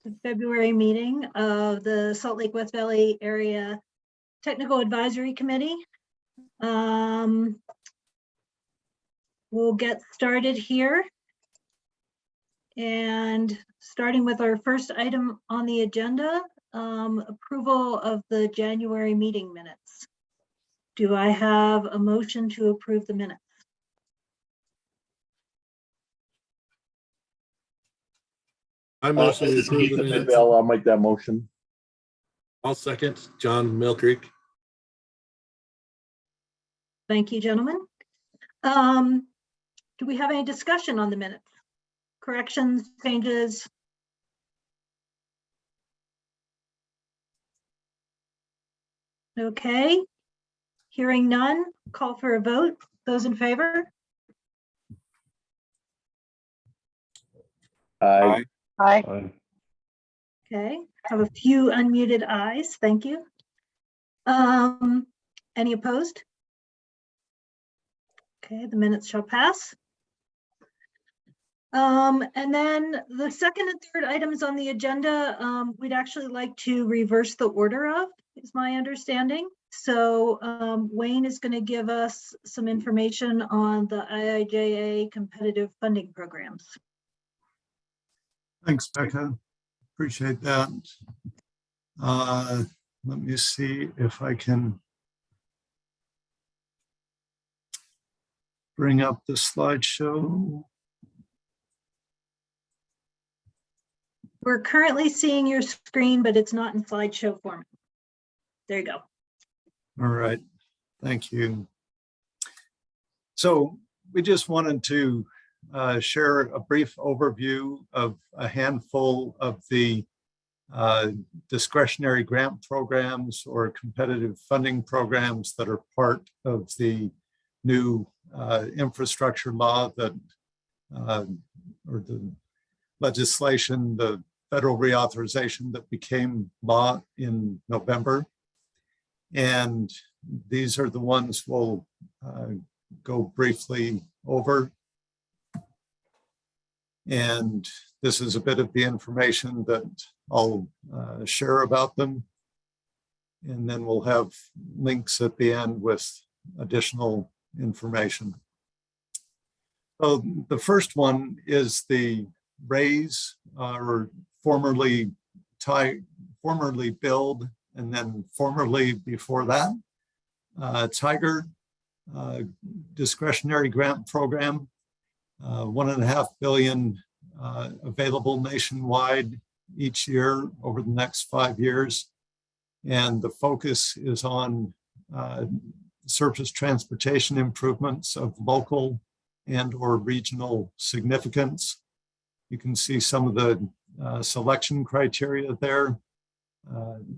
the February meeting of the Salt Lake West Valley Area Technical Advisory Committee. We'll get started here. And starting with our first item on the agenda, approval of the January meeting minutes. Do I have a motion to approve the minutes? I motion to approve the minutes. I'll make that motion. I'll second. John Mill Creek. Thank you, gentlemen. Do we have any discussion on the minutes? Corrections, changes? Okay. Hearing none, call for a vote. Those in favor? Aye. Aye. Okay, have a few unmuted ayes. Thank you. Any opposed? Okay, the minutes shall pass. And then the second and third items on the agenda, we'd actually like to reverse the order of, is my understanding. So Wayne is going to give us some information on the IIJA competitive funding programs. Thanks, Becca. Appreciate that. Let me see if I can bring up the slideshow. We're currently seeing your screen, but it's not in slideshow format. There you go. All right, thank you. So we just wanted to share a brief overview of a handful of the discretionary grant programs or competitive funding programs that are part of the new infrastructure law that, or the legislation, the federal reauthorization that became law in November. And these are the ones we'll go briefly over. And this is a bit of the information that I'll share about them. And then we'll have links at the end with additional information. So the first one is the RAISE, or formerly BUILD, and then formerly before that, Tiger discretionary grant program. $1.5 billion available nationwide each year over the next 5 years. And the focus is on surface transportation improvements of local and or regional significance. You can see some of the selection criteria there,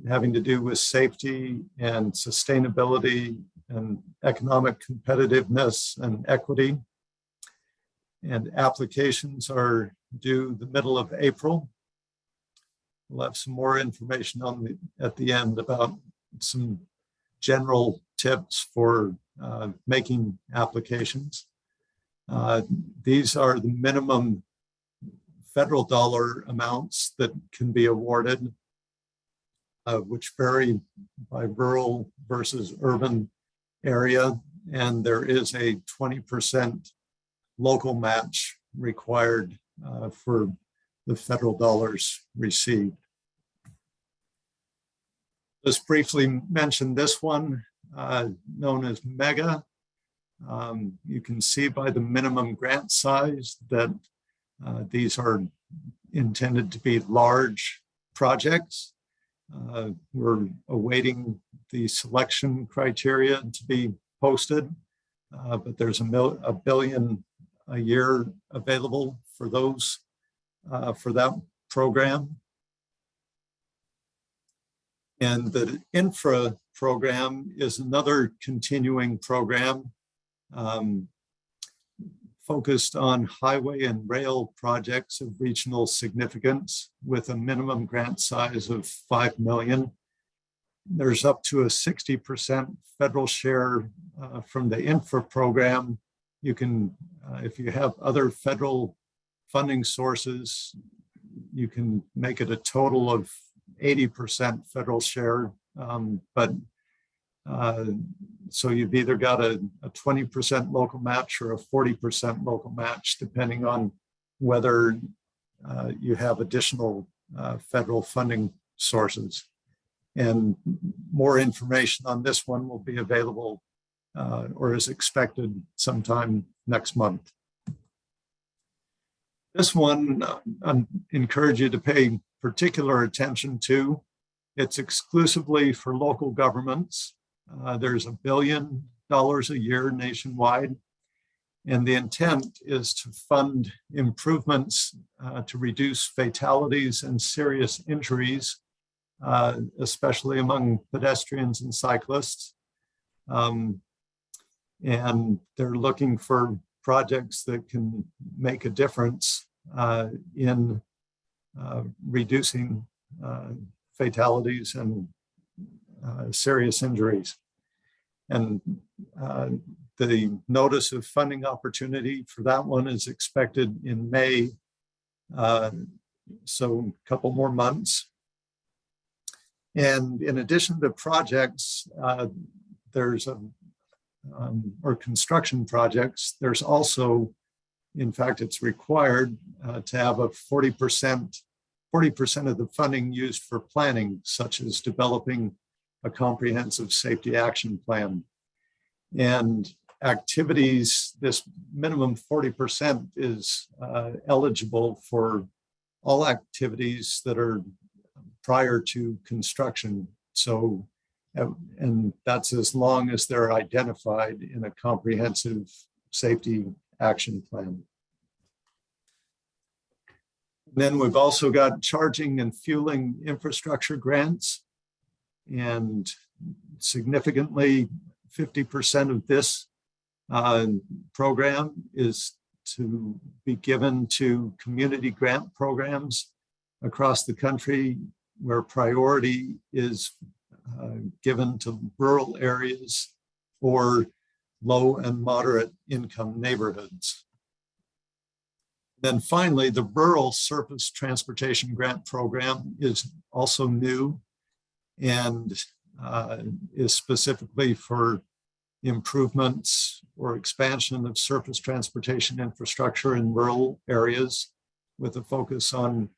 having to do with safety and sustainability and economic competitiveness and equity. And applications are due the middle of April. We'll have some more information on at the end about some general tips for making applications. These are the minimum federal dollar amounts that can be awarded, which vary by rural versus urban area. And there is a 20% local match required for the federal dollars received. Just briefly mention this one, known as MEGA. You can see by the minimum grant size that these are intended to be large projects. We're awaiting the selection criteria to be posted, but there's $1 billion a year available for those, for that program. And the infra program is another continuing program focused on highway and rail projects of regional significance with a minimum grant size of $5 million. There's up to a 60% federal share from the infra program. You can, if you have other federal funding sources, you can make it a total of 80% federal share. So you've either got a 20% local match or a 40% local match, depending on whether you have additional federal funding sources. And more information on this one will be available or is expected sometime next month. This one, I encourage you to pay particular attention to. It's exclusively for local governments. There's $1 billion a year nationwide. And the intent is to fund improvements to reduce fatalities and serious injuries, especially among pedestrians and cyclists. And they're looking for projects that can make a difference in reducing fatalities and serious injuries. And the notice of funding opportunity for that one is expected in May, so a couple more months. And in addition to projects, there's or construction projects, there's also, in fact, it's required to have a 40% of the funding used for planning, such as developing a comprehensive safety action plan. And activities, this minimum 40% is eligible for all activities that are prior to construction. So, and that's as long as they're identified in a comprehensive safety action plan. Then we've also got charging and fueling infrastructure grants, and significantly 50% of this program is to be given to community grant programs across the country, where priority is given to rural areas or low and moderate income neighborhoods. Then finally, the Rural Surface Transportation Grant Program is also new and is specifically for improvements or expansion of surface transportation infrastructure in rural areas, with a focus on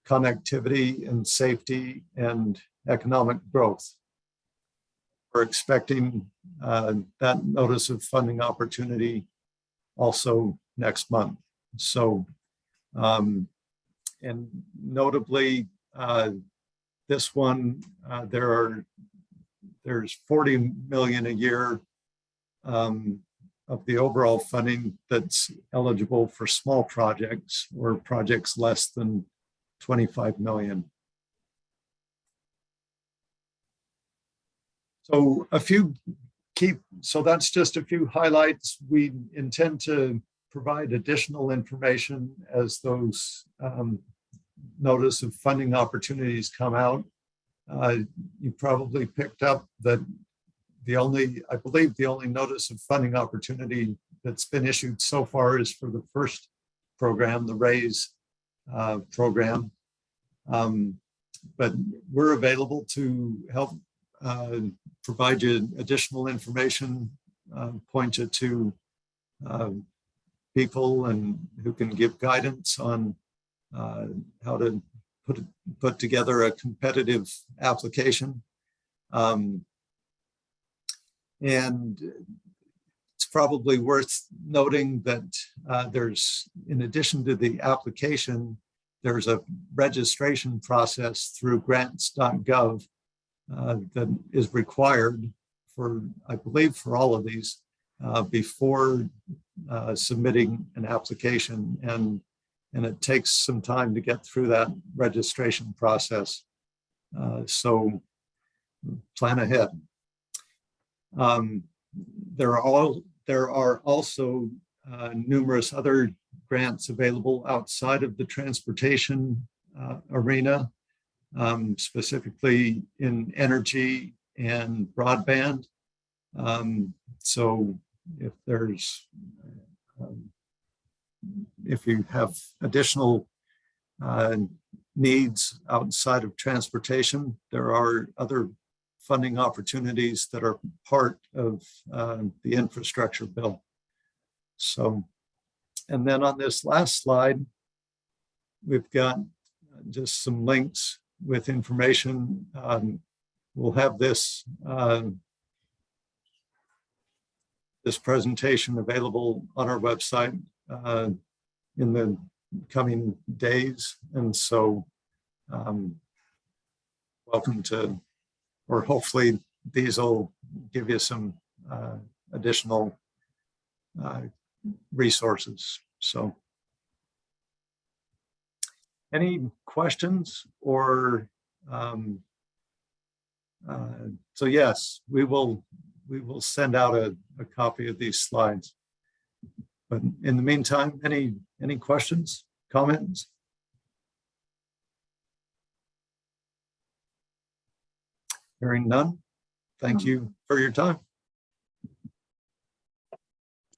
connectivity and safety and economic growth. We're expecting that notice of funding opportunity also next month. So, and notably, this one, there's 40 million a year of the overall funding that's eligible for small projects or projects less than 25 million. So so that's just a few highlights. We intend to provide additional information as those notice of funding opportunities come out. You probably picked up that I believe the only notice of funding opportunity that's been issued so far is for the first program, the RAISE program. But we're available to help provide you additional information, point you to people and who can give guidance on how to put together a competitive application. And it's probably worth noting that there's, in addition to the application, there's a registration process through grants.gov that is required for, I believe, for all of these before submitting an application. And it takes some time to get through that registration process. So plan ahead. There are also numerous other grants available outside of the transportation arena, specifically in energy and broadband. So if you have additional needs outside of transportation. There are other funding opportunities that are part of the infrastructure bill. So, and then on this last slide, we've got just some links with information. We'll have this this presentation available on our website in the coming days. And so welcome to, or hopefully these will give you some additional resources. So any questions or so yes, we will send out a copy of these slides. But in the meantime, any questions, comments? Hearing none, thank you for your time.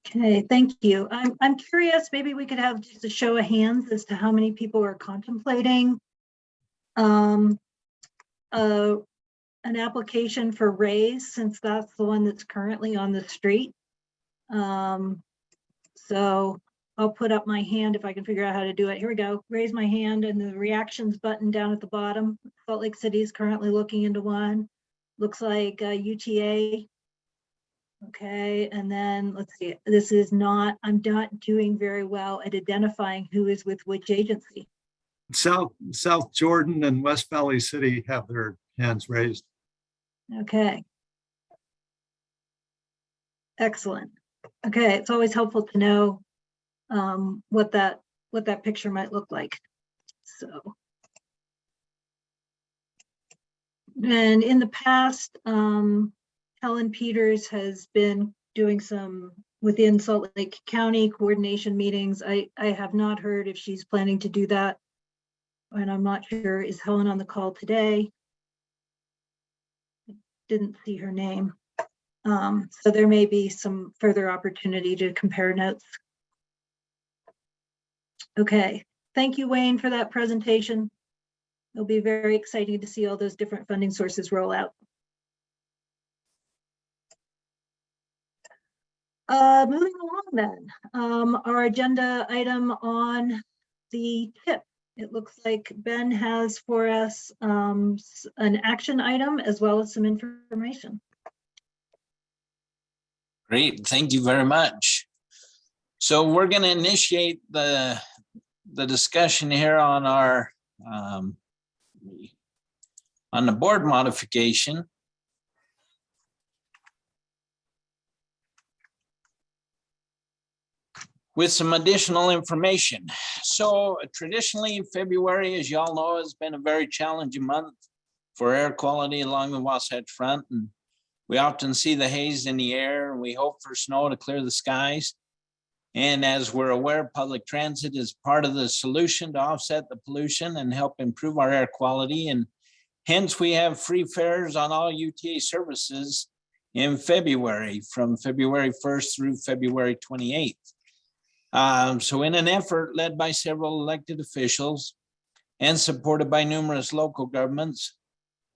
Okay, thank you. I'm curious, maybe we could have just a show of hands as to how many people are contemplating an application for raise, since that's the one that's currently on the street. So I'll put up my hand if I can figure out how to do it. Here we go. Raise my hand, and the reactions button down at the bottom. Salt Lake City is currently looking into one. Looks like UTA. Okay, and then let's see. This is not, I'm not doing very well at identifying who is with which agency. South Jordan and West Valley City have their hands raised. Okay. Excellent. Okay, it's always helpful to know what that picture might look like. So, and in the past, Helen Peters has been doing some within Salt Lake County coordination meetings. I have not heard if she's planning to do that, and I'm not sure. Is Helen on the call today? Didn't see her name. So there may be some further opportunity to compare notes. Okay, thank you, Wayne, for that presentation. It'll be very exciting to see all those different funding sources roll out. Moving along then, our agenda item on the tip. It looks like Ben has for us an action item as well as some information. Great, thank you very much. So we're going to initiate the discussion here on our on the board modification. With some additional information. So traditionally, February, as y'all know, has been a very challenging month for air quality along the Wasatch Front. And we often see the haze in the air, and we hope for snow to clear the skies. And as we're aware, public transit is part of the solution to offset the pollution and help improve our air quality. And hence we have free fares on all UTA services in February, from February 1st through February 28th. So in an effort led by several elected officials and supported by numerous local governments,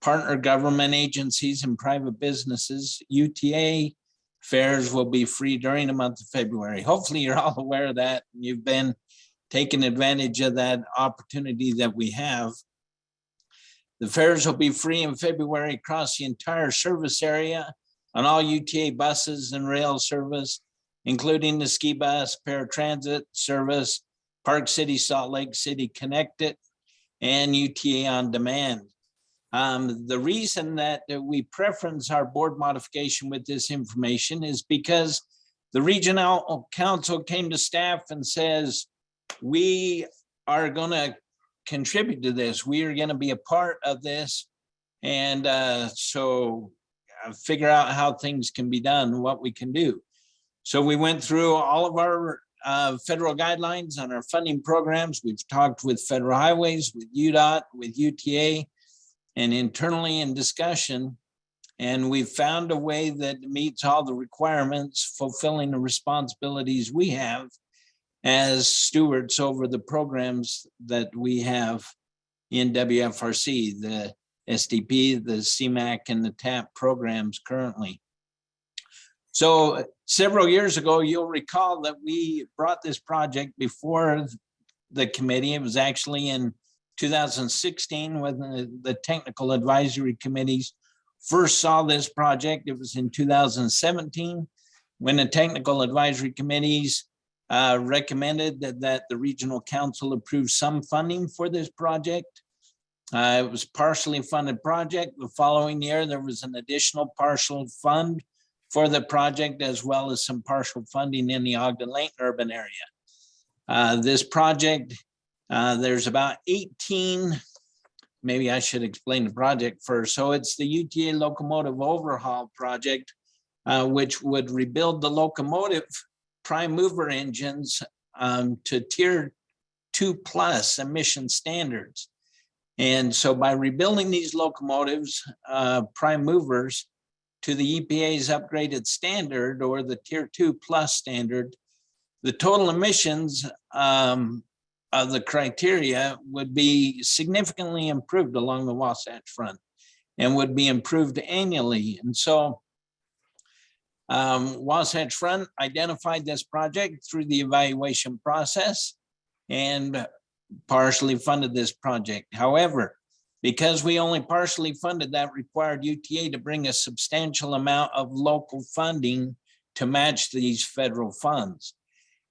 partner government agencies, and private businesses, UTA fares will be free during the month of February. Hopefully you're all aware of that. You've been taking advantage of that opportunity that we have. The fares will be free in February across the entire service area on all UTA buses and rail service, including the ski bus, paratransit service, Park City, Salt Lake City Connected, and UTA On Demand. The reason that we preference our board modification with this information is because the regional council came to staff and says, we are going to contribute to this. We are going to be a part of this. And so figure out how things can be done, what we can do. So we went through all of our federal guidelines on our funding programs. We've talked with Federal Highways, with UDOT, with UTA, and internally in discussion. And we've found a way that meets all the requirements, fulfilling the responsibilities we have as stewards over the programs that we have in WFRC, the SDP, the CMAC, and the TAP programs currently. So several years ago, you'll recall that we brought this project before the committee. It was actually in 2016 when the technical advisory committees first saw this project. It was in 2017 when the technical advisory committees recommended that the regional council approve some funding for this project. It was partially funded project. The following year, there was an additional partial fund for the project, as well as some partial funding in the Ogden-Layton urban area. This project, there's about 18, maybe I should explain the project first. So it's the UTA locomotive overhaul project, which would rebuild the locomotive prime mover engines to Tier 2+ emission standards. And so by rebuilding these locomotives, prime movers, to the EPA's upgraded standard, or the Tier 2+ standard, the total emissions of the criteria would be significantly improved along the Wasatch Front and would be improved annually. And so Wasatch Front identified this project through the evaluation process and partially funded this project. However, because we only partially funded, that required UTA to bring a substantial amount of local funding to match these federal funds.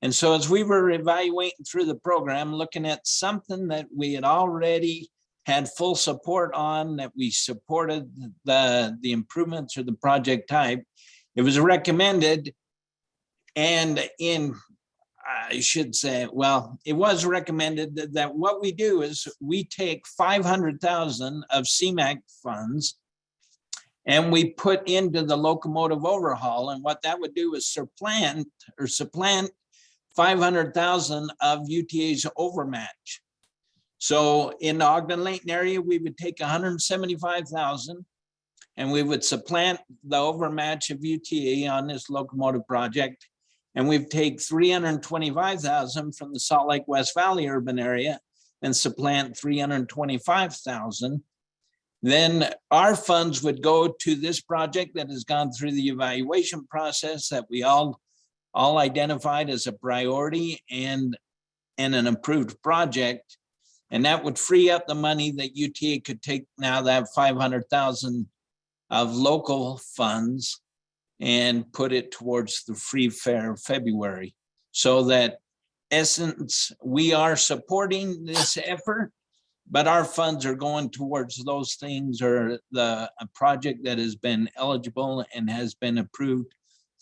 And so as we were evaluating through the program, looking at something that we had already had full support on, that we supported the improvements or the project type, it was recommended, and I should say, well, it was recommended that what we do is we take 500,000 of CMAC funds and we put into the locomotive overhaul. And what that would do is supplant 500,000 of UTA's overmatch. So in the Ogden-Layton area, we would take 175,000 and we would supplant the overmatch of UTA on this locomotive project. And we've taken 325,000 from the Salt Lake West Valley urban area and supplant 325,000. Then our funds would go to this project that has gone through the evaluation process that we all identified as a priority and an improved project. And that would free up the money that UTA could take now, that 500,000 of local funds, and put it towards the free fare February. So that essence, we are supporting this effort, but our funds are going towards those things, or a project that has been eligible and has been approved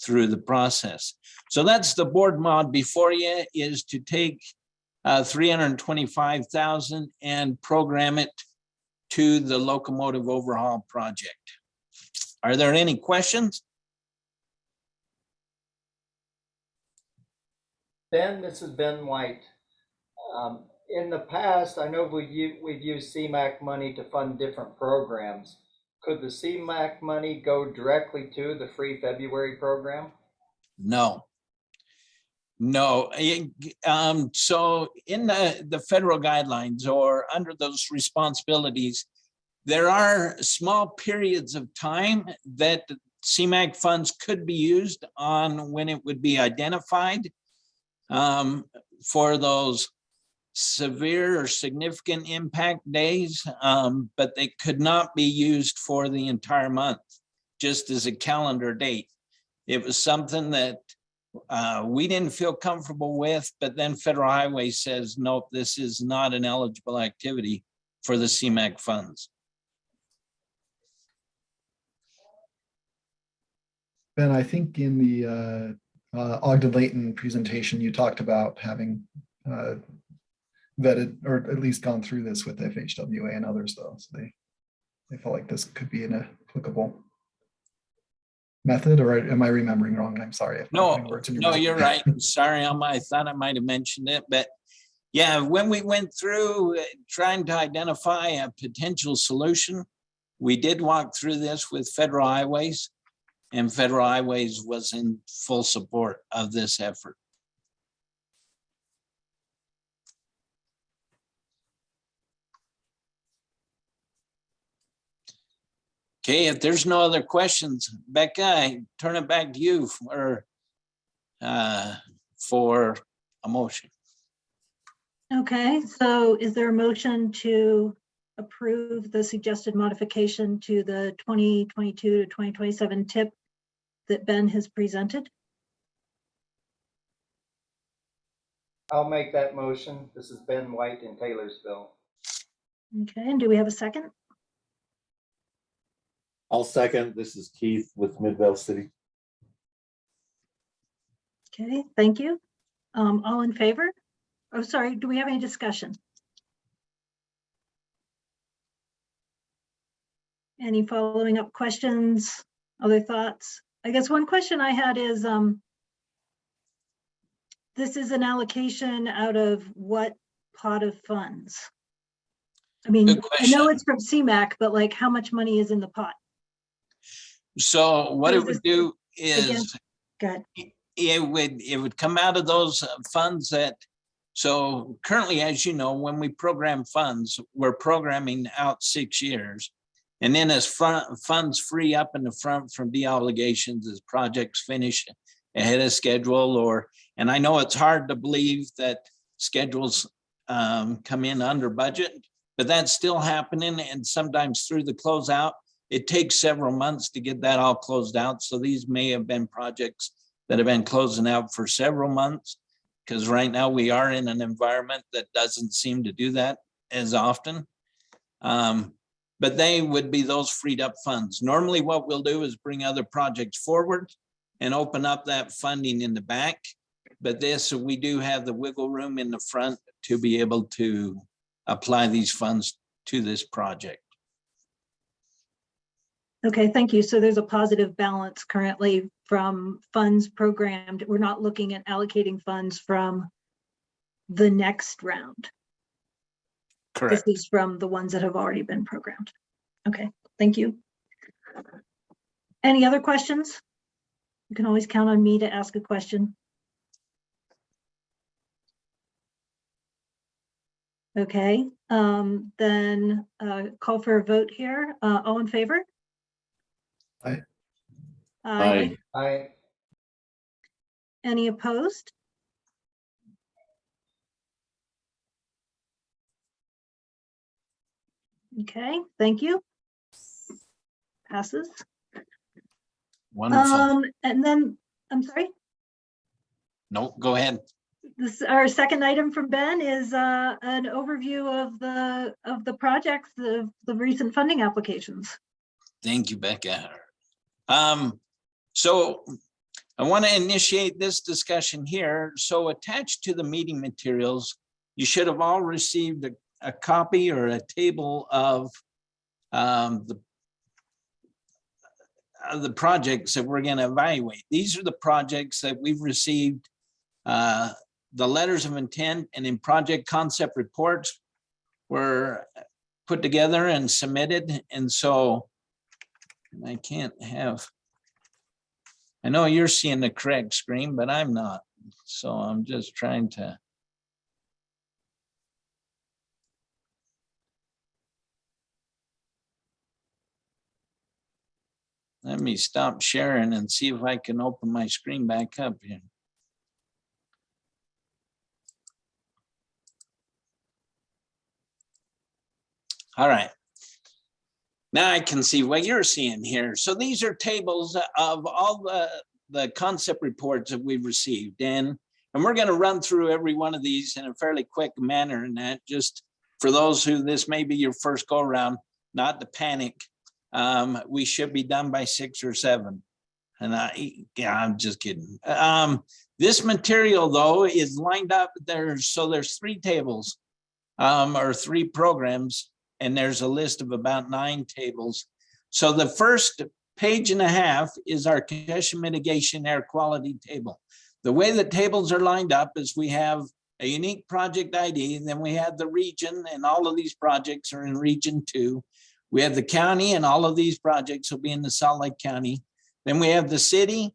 through the process. So that's the board mod before you, is to take 325,000 and program it to the locomotive overhaul project. Are there any questions? Ben, this is Ben White. In the past, I know we've used CMAC money to fund different programs. Could the CMAC money go directly to the Free February program? No. So in the federal guidelines, or under those responsibilities, there are small periods of time that CMAC funds could be used on when it would be identified for those severe or significant impact days, but they could not be used for the entire month, just as a calendar date. It was something that we didn't feel comfortable with, but then Federal Highway says, nope, this is not an eligible activity for the CMAC funds. Ben, I think in the Ogden-Layton presentation, you talked about having vetted, or at least gone through this with FHWA and others, though. So they felt like this could be an applicable method, or am I remembering wrong? I'm sorry. If No, I'm putting words in your no, mouth. you're right. Sorry, I thought I might have mentioned it, but yeah, when we went through trying to identify a potential solution, we did walk through this with Federal Highways, and Federal Highways was in full support of this effort. Okay, if there's no other questions, Becca, I turn it back to you for a motion. Okay, so is there a motion to approve the suggested modification to the 2022 to 2027 tip that Ben has presented? I'll make that motion. This is Ben White in Taylorsville. Okay, and do we have a second? I'll second. This is Keith with Midvale City. Okay, thank you. All in favor? Oh, sorry, do we have any discussion? Any following up questions, other thoughts? I guess one question I had is, this is an allocation out of what pot of funds? I mean, Good I know question. it's from CMAC, but like how much money is in the pot? So what Or it is would this do again? is Good. it would come out of those funds that, so currently, as you know, when we program funds, we're programming out 6 years. And then as funds free up in the front from de-obligations, as projects finish ahead of schedule, and I know it's hard to believe that schedules come in under budget, but that's still happening. And sometimes through the closeout, it takes several months to get that all closed out. So these may have been projects that have been closing out for several months, because right now we are in an environment that doesn't seem to do that as often. But they would be those freed up funds. Normally what we'll do is bring other projects forward and open up that funding in the back. But this, we do have the wiggle room in the front to be able to apply these funds to this project. Okay, thank you. So there's a positive balance currently from funds programmed. We're not looking at allocating funds from the next round. Correct. This is from the ones that have already been programmed. Okay, thank you. Any other questions? You can always count on me to ask a question. Okay, then call for a vote here. All in favor? Aye. Aye. Aye. Any opposed? Okay, thank you. Passes. Wonderful. And then, I'm sorry, No, go ahead. this, our second item from Ben is an overview of the projects, the recent funding applications. Thank you, Becca. So I want to initiate this discussion here. So attached to the meeting materials, you should have all received a copy or a table of the projects that we're going to evaluate. These are the projects that we've received the letters of intent and in project concept reports were put together and submitted. And so I can't have, I know you're seeing the correct screen, but I'm not. So I'm just trying to. Let me stop sharing and see if I can open my screen back up here. All right. Now I can see what you're seeing here. So these are tables of all the concept reports that we've received. And we're going to run through every one of these in a fairly quick manner. And that just for those who this may be your first go around, not to panic. We should be done by 6 or 7. And I'm just kidding. This material though is lined up there. So there's 3 tables or 3 programs. And there's a list of about 9 tables. So the first page and a half is our congestion mitigation air quality table. The way the tables are lined up is we have a unique project ID, and then we have the region, and all of these projects are in region 2. We have the county, and all of these projects will be in the Salt Lake County. Then we have the city,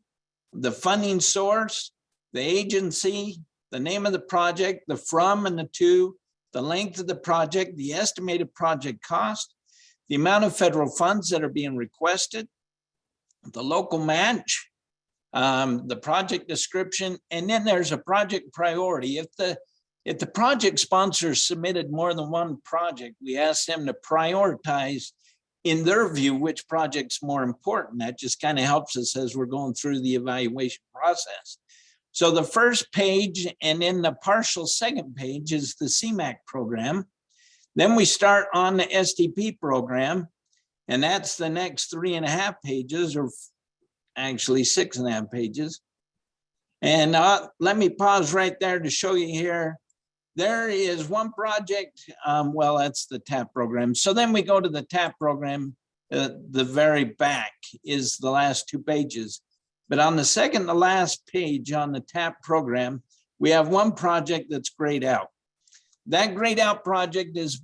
the funding source, the agency, the name of the project, the from and the to, the length of the project, the estimated project cost, the amount of federal funds that are being requested, the local match, the project description, and then there's a project priority. If the project sponsors submitted more than one project, we ask them to prioritize in their view which project's more important. That just kind of helps us as we're going through the evaluation process. So the first page and then the partial second page is the CMAQ program. Then we start on the SDP program, and that's the next 3.5 pages, or actually 6.5 pages. And let me pause right there to show you here. There is one project, well, that's the TAP program. So then we go to the TAP program. The very back is the last 2 pages. But on the second to last page on the TAP program, we have one project that's grayed out. That grayed out project is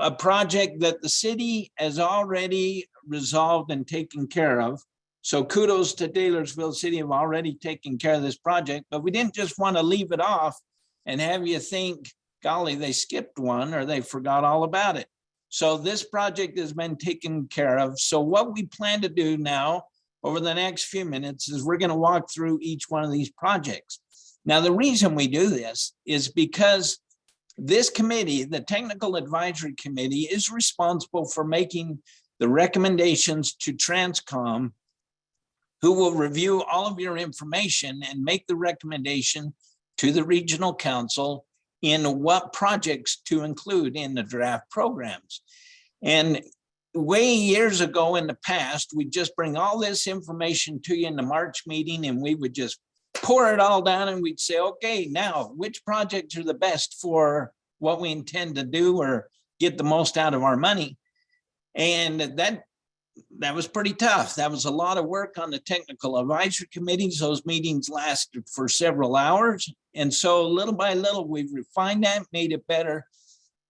a project that the city has already resolved and taken care of. So kudos to Taylorsville City have already taken care of this project, but we didn't just want to leave it off and have you think, golly, they skipped one or they forgot all about it. So this project has been taken care of. So what we plan to do now over the next few minutes is we're going to walk through each one of these projects. Now, the reason we do this is because this committee, the Technical Advisory Committee, is responsible for making the recommendations to TransCom, who will review all of your information and make the recommendation to the regional council in what projects to include in the draft programs. And way years ago in the past, we'd just bring all this information to you in the March meeting and we would just pour it all down and we'd say, okay, now which projects are the best for what we intend to do or get the most out of our money? And that was pretty tough. That was a lot of work on the technical advisory committees. Those meetings lasted for several hours. And so little by little, we've refined that, made it better.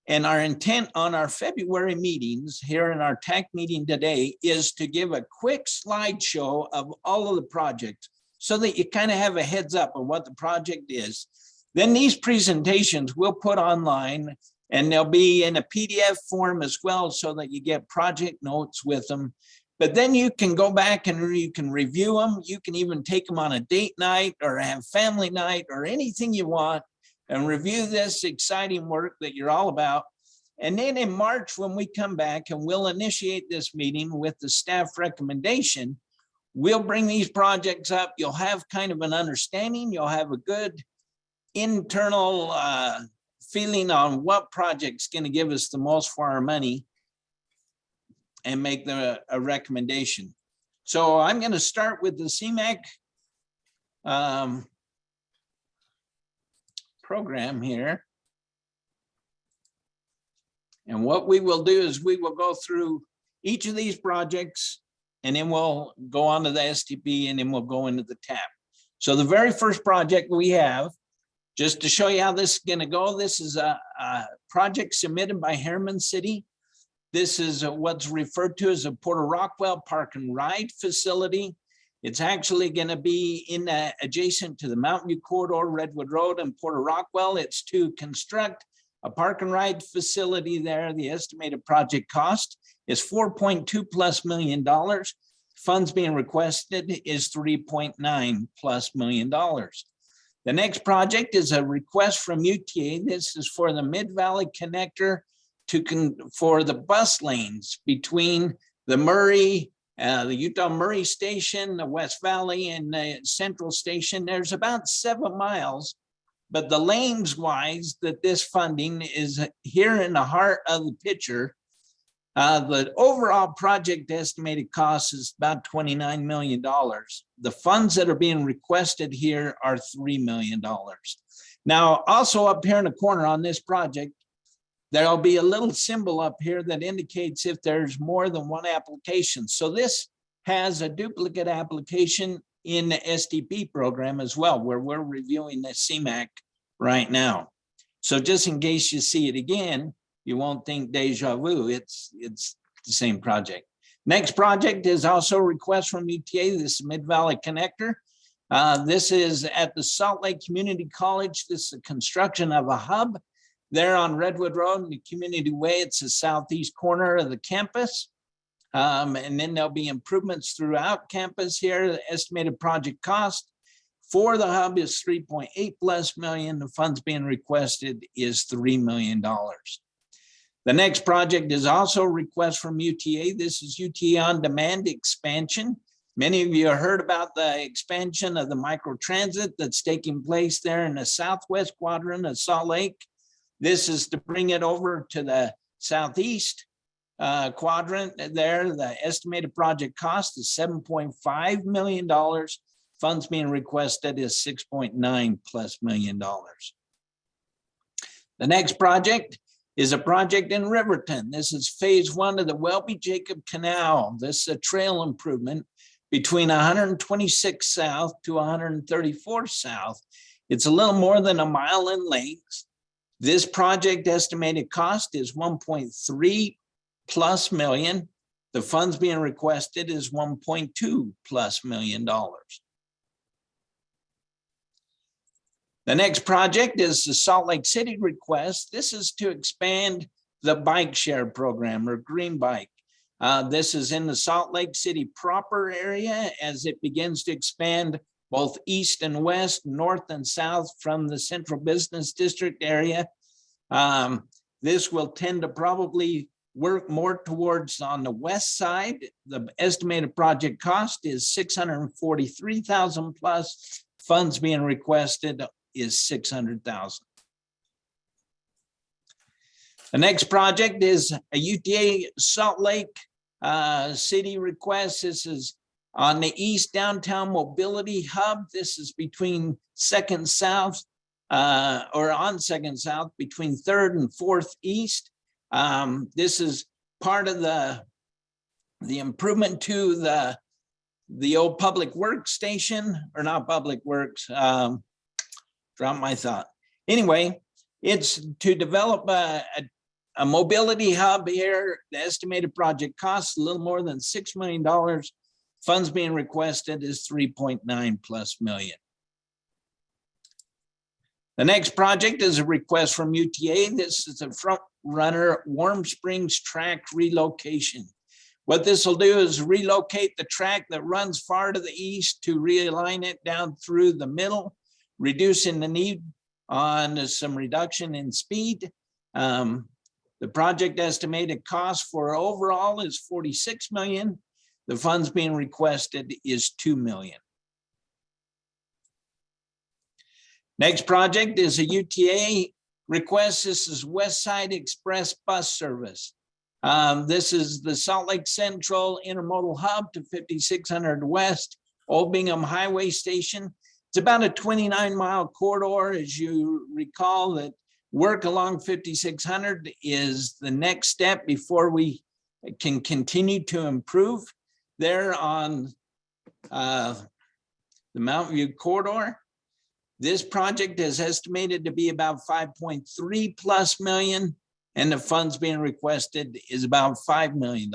And our intent on our February meetings here in our TAC meeting today is to give a quick slideshow of all of the projects so that you kind of have a heads up of what the project is. Then these presentations we'll put online and they'll be in a PDF form as well so that you get project notes with them. But then you can go back and you can review them. You can even take them on a date night or have family night or anything you want and review this exciting work that you're all about. And then in March, when we come back and we'll initiate this meeting with the staff recommendation, we'll bring these projects up. You'll have kind of an understanding. You'll have a good internal feeling on what project's going to give us the most for our money and make a recommendation. So I'm going to start with the CMAQ program here. And what we will do is we will go through each of these projects and then we'll go on to the STP and then we'll go into the TAP. So the very first project we have, just to show you how this is going to go, this is a project submitted by Harriman City. This is what's referred to as a Porter Rockwell Park and Ride facility. It's actually going to be adjacent to the Mountain View Corridor, Redwood Road and Porter Rockwell. It's to construct a park and ride facility there. The estimated project cost is $4.2+ million. Funds being requested is $3.9+ million. The next project is a request from UTA. This is for the Mid-Valley Connector for the bus lanes between the Murray, the Utah Murray Station, the West Valley, and the Central Station. There's about 7 miles, but the lanes wise that this funding is here in the heart of the picture. The overall project estimated cost is about $29 million. The funds that are being requested here are $3 million. Now, also up here in the corner on this project, there'll be a little symbol up here that indicates if there's more than one application. So this has a duplicate application in the SDP program as well, where we're reviewing the CMAQ right now. So just in case you see it again, you won't think deja vu. It's the same project. Next project is also a request from UTA. This is Mid-Valley Connector. This is at the Salt Lake Community College. This is the construction of a hub. there on Redwood Road and the Community Way. It's the southeast corner of the campus. And then there'll be improvements throughout campus here. The estimated project cost for the hub is 3.8+ million. The funds being requested is $3 million. The next project is also a request from UTA. This is UTA On Demand expansion. Many of you have heard about the expansion of the microtransit that's taking place there in the southwest quadrant of Salt Lake. This is to bring it over to the southeast quadrant there. The estimated project cost is $7.5 million. Funds being requested is $6.9+ million. The next project is a project in Riverton. This is phase 1 of the Welby-Jacob Canal. This is a trail improvement between 126 South to 134 South. It's a little more than a mile in length. This project estimated cost is $1.3+ million. The funds being requested is $1.2+ million. The next project is the Salt Lake City request. This is to expand the bike share program, or Green Bike. This is in the Salt Lake City proper area as it begins to expand both east and west, north and south from the central business district area. This will tend to probably work more towards on the west side. The estimated project cost is $643,000 plus. Funds being requested is $600,000. The next project is a UTA Salt Lake City request. This is on the East Downtown Mobility Hub. This is between 2nd South or on 2nd South between 3rd and 4th East. This is part of the improvement to the old Public Works station, or not Public Works, drop my thought. Anyway, it's to develop a mobility hub here. The estimated project costs a little more than $6 million. Funds being requested is $3.9+ million. The next project is a request from UTA. This is a front runner Warm Springs track relocation. What this will do is relocate the track that runs far to the east to realign it down through the middle, reducing the need on some reduction in speed. The project estimated cost for overall is $46 million. The funds being requested is $2 million. Next project is a UTA request. This is West Side Express bus service. This is the Salt Lake Central Intermodal Hub to 5600 West, Old Bingham Highway Station. It's about a 29-mile corridor. As you recall, that work along 5600 is the next step before we can continue to improve there on the Mountain View corridor. This project is estimated to be about $5.3+ million, and the funds being requested is about $5 million.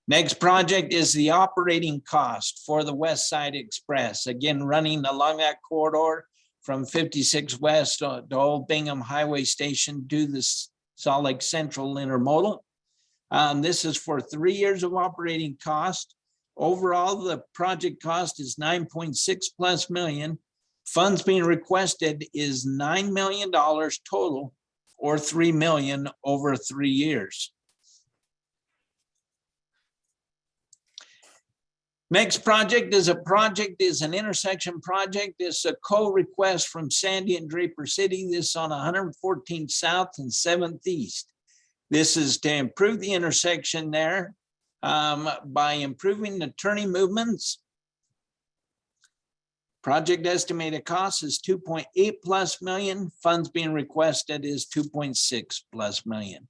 Next project is the operating cost for the West Side Express. Again, running along that corridor from 56 West to Old Bingham Highway Station to the Salt Lake Central Intermodal. This is for 3 years of operating cost. Overall, the project cost is $9.6+ million. Funds being requested is $9 million total, or $3 million over 3 years. Next project is an intersection project. It's a co-request from Sandy and Draper City. This is on 114th South and 7th East. This is to improve the intersection there by improving the turning movements. Project estimated cost is $2.8+ million. Funds being requested is $2.6+ million.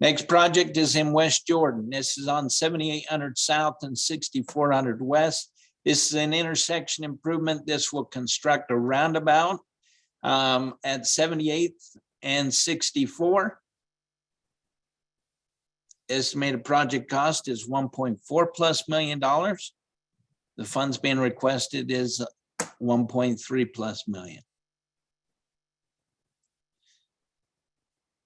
Next project is in West Jordan. This is on 7800 South and 6400 West. This is an intersection improvement. This will construct a roundabout at 78th and 64. Estimated project cost is $1.4+ million. The funds being requested is 1.3 plus million.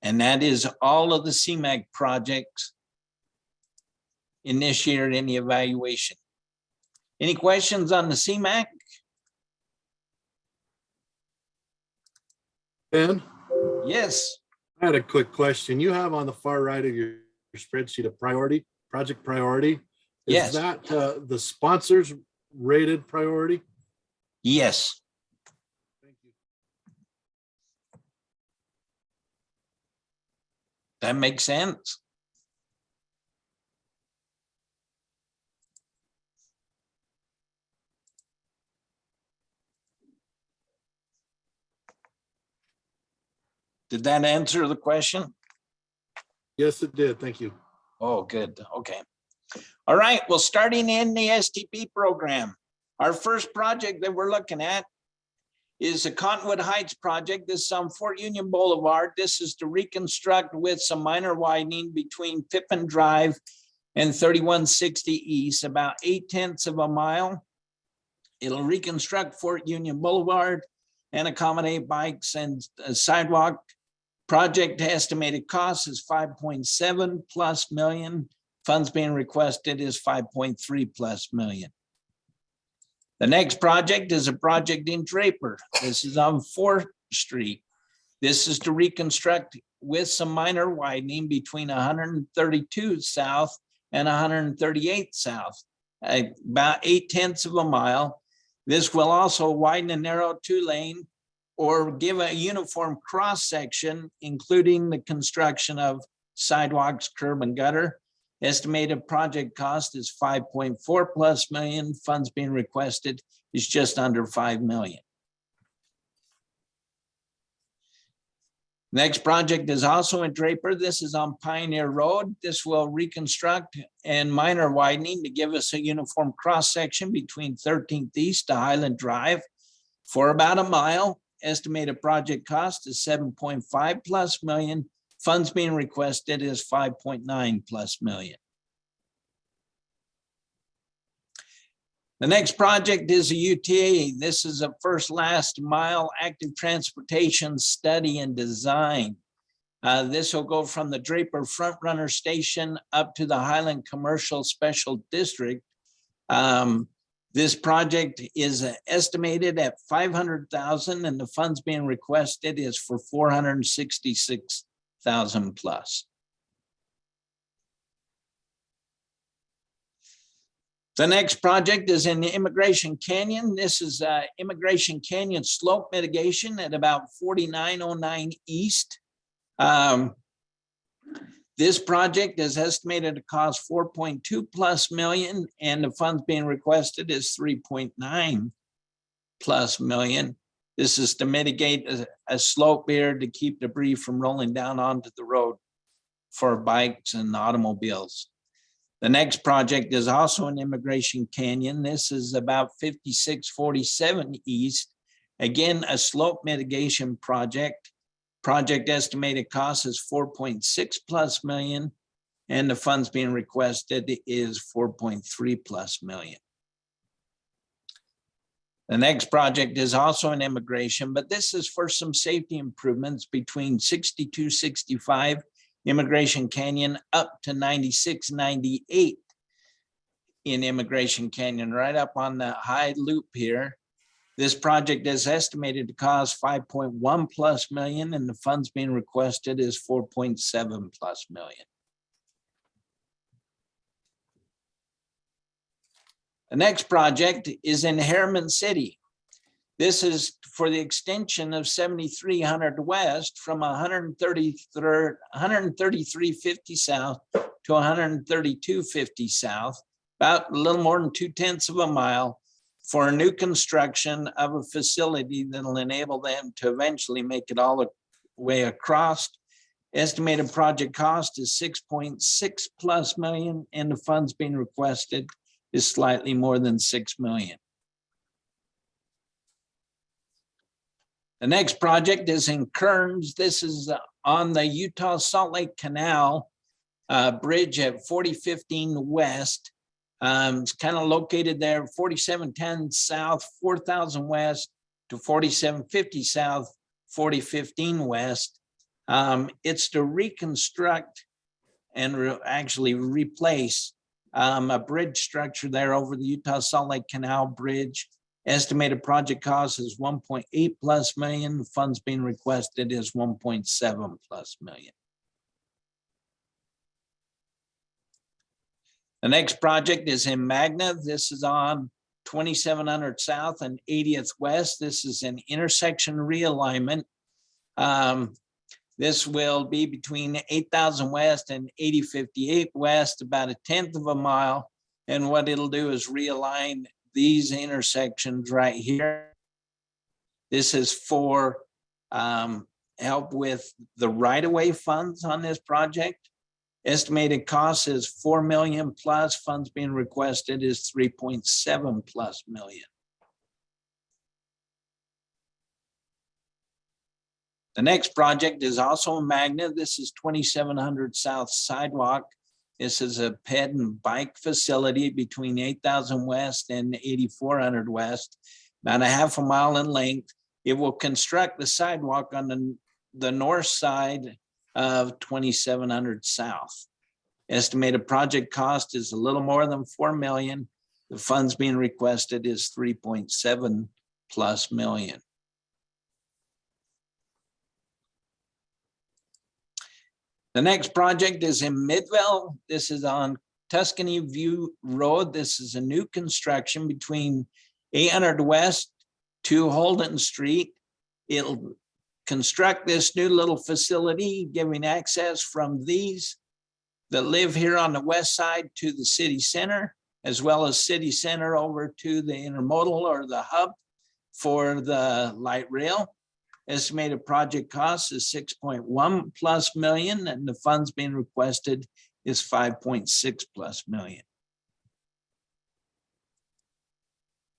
And that is all of the CMAQ projects initiated in the evaluation. Any questions on the CMAQ? Ben, Yes. I had a quick question. You have on the far right of your spreadsheet a priority, project priority. Yes. Is that the sponsors rated priority? Yes. Thank you. That makes sense. Did that answer the question? Yes, it did. Thank you. Oh, good. Okay. All right. Well, starting in the STP program, our first project that we're looking at is the Cottonwood Heights project. This is on Fort Union Boulevard. This is to reconstruct with some minor widening between Pippin Drive and 3160 East, about 8/10 of a mile. It'll reconstruct Fort Union Boulevard and accommodate bikes and sidewalk. Project estimated cost is 5.7 plus million. Funds being requested is 5.3 plus million. The next project is a project in Draper. This is on 4th Street. This is to reconstruct with some minor widening between 132 South and 138 South, about 8/10 of a mile. This will also widen a narrow 2-lane or give a uniform cross section, including the construction of sidewalks, curb and gutter. Estimated project cost is 5.4 plus million. Funds being requested is just under 5 million. Next project is also in Draper. This is on Pioneer Road. This will reconstruct and minor widening to give us a uniform cross section between 13th East to Highland Drive for about a mile. Estimated project cost is 7.5 plus million. Funds being requested is 5.9 plus million. The next project is a UTA. This is a first last mile active transportation study and design. This will go from the Draper Front Runner Station up to the Highland Commercial Special District. This project is estimated at 500,000 and the funds being requested is for 466,000 plus. The next project is in the Immigration Canyon. This is Immigration Canyon slope mitigation at about 4909 East. This project is estimated to cost 4.2 plus million and the funds being requested is 3.9 plus million. This is to mitigate a slope here to keep debris from rolling down onto the road for bikes and automobiles. The next project is also in Immigration Canyon. This is about 5647 East. Again, a slope mitigation project. Project estimated cost is 4.6 plus million, and the funds being requested is 4.3 plus million. The next project is also in immigration, but this is for some safety improvements between 6265 Immigration Canyon up to 9698 in Immigration Canyon, right up on the high loop here. This project is estimated to cost 5.1 plus million and the funds being requested is 4.7 plus million. The next project is in Harriman City. This is for the extension of 7300 West from 13350 South to 13250 South, about a little more than 2/10 of a mile, for a new construction of a facility that'll enable them to eventually make it all the way across. Estimated project cost is 6.6 plus million and the funds being requested is slightly more than 6 million. The next project is in Kearns. This is on the Utah Salt Lake Canal bridge at 4015 West. It's kind of located there, 4710 south, 4000 west to 4750 south, 4015 west. It's to reconstruct and actually replace a bridge structure there over the Utah Salt Lake Canal Bridge. Estimated project cost is 1.8 plus million. Funds being requested is 1.7 plus million. The next project is in Magna. This is on 2700 South and 80th West. This is an intersection realignment. This will be between 8,000 West and 8058 West, about 1/10 of a mile. And what it'll do is realign these intersections right here. This is for help with the right-of-way funds on this project. Estimated cost is 4 million plus. Funds being requested is 3.7 plus million. The next project is also in Magna. This is 2700 South Sidewalk. This is a ped and bike facility between 8,000 West and 8,400 West, about 1/2 a mile in length. It will construct the sidewalk on the north side of 2700 South. Estimated project cost is a little more than 4 million. The funds being requested is 3.7 plus million. The next project is in Midvale. This is on Tuscany View Road. This is a new construction between 800 West to Holden Street. It'll construct this new little facility, giving access from these that live here on the west side to the city center, as well as city center over to the intermodal or the hub for the light rail. Estimated project cost is 6.1 plus million, and the funds being requested is 5.6 plus million.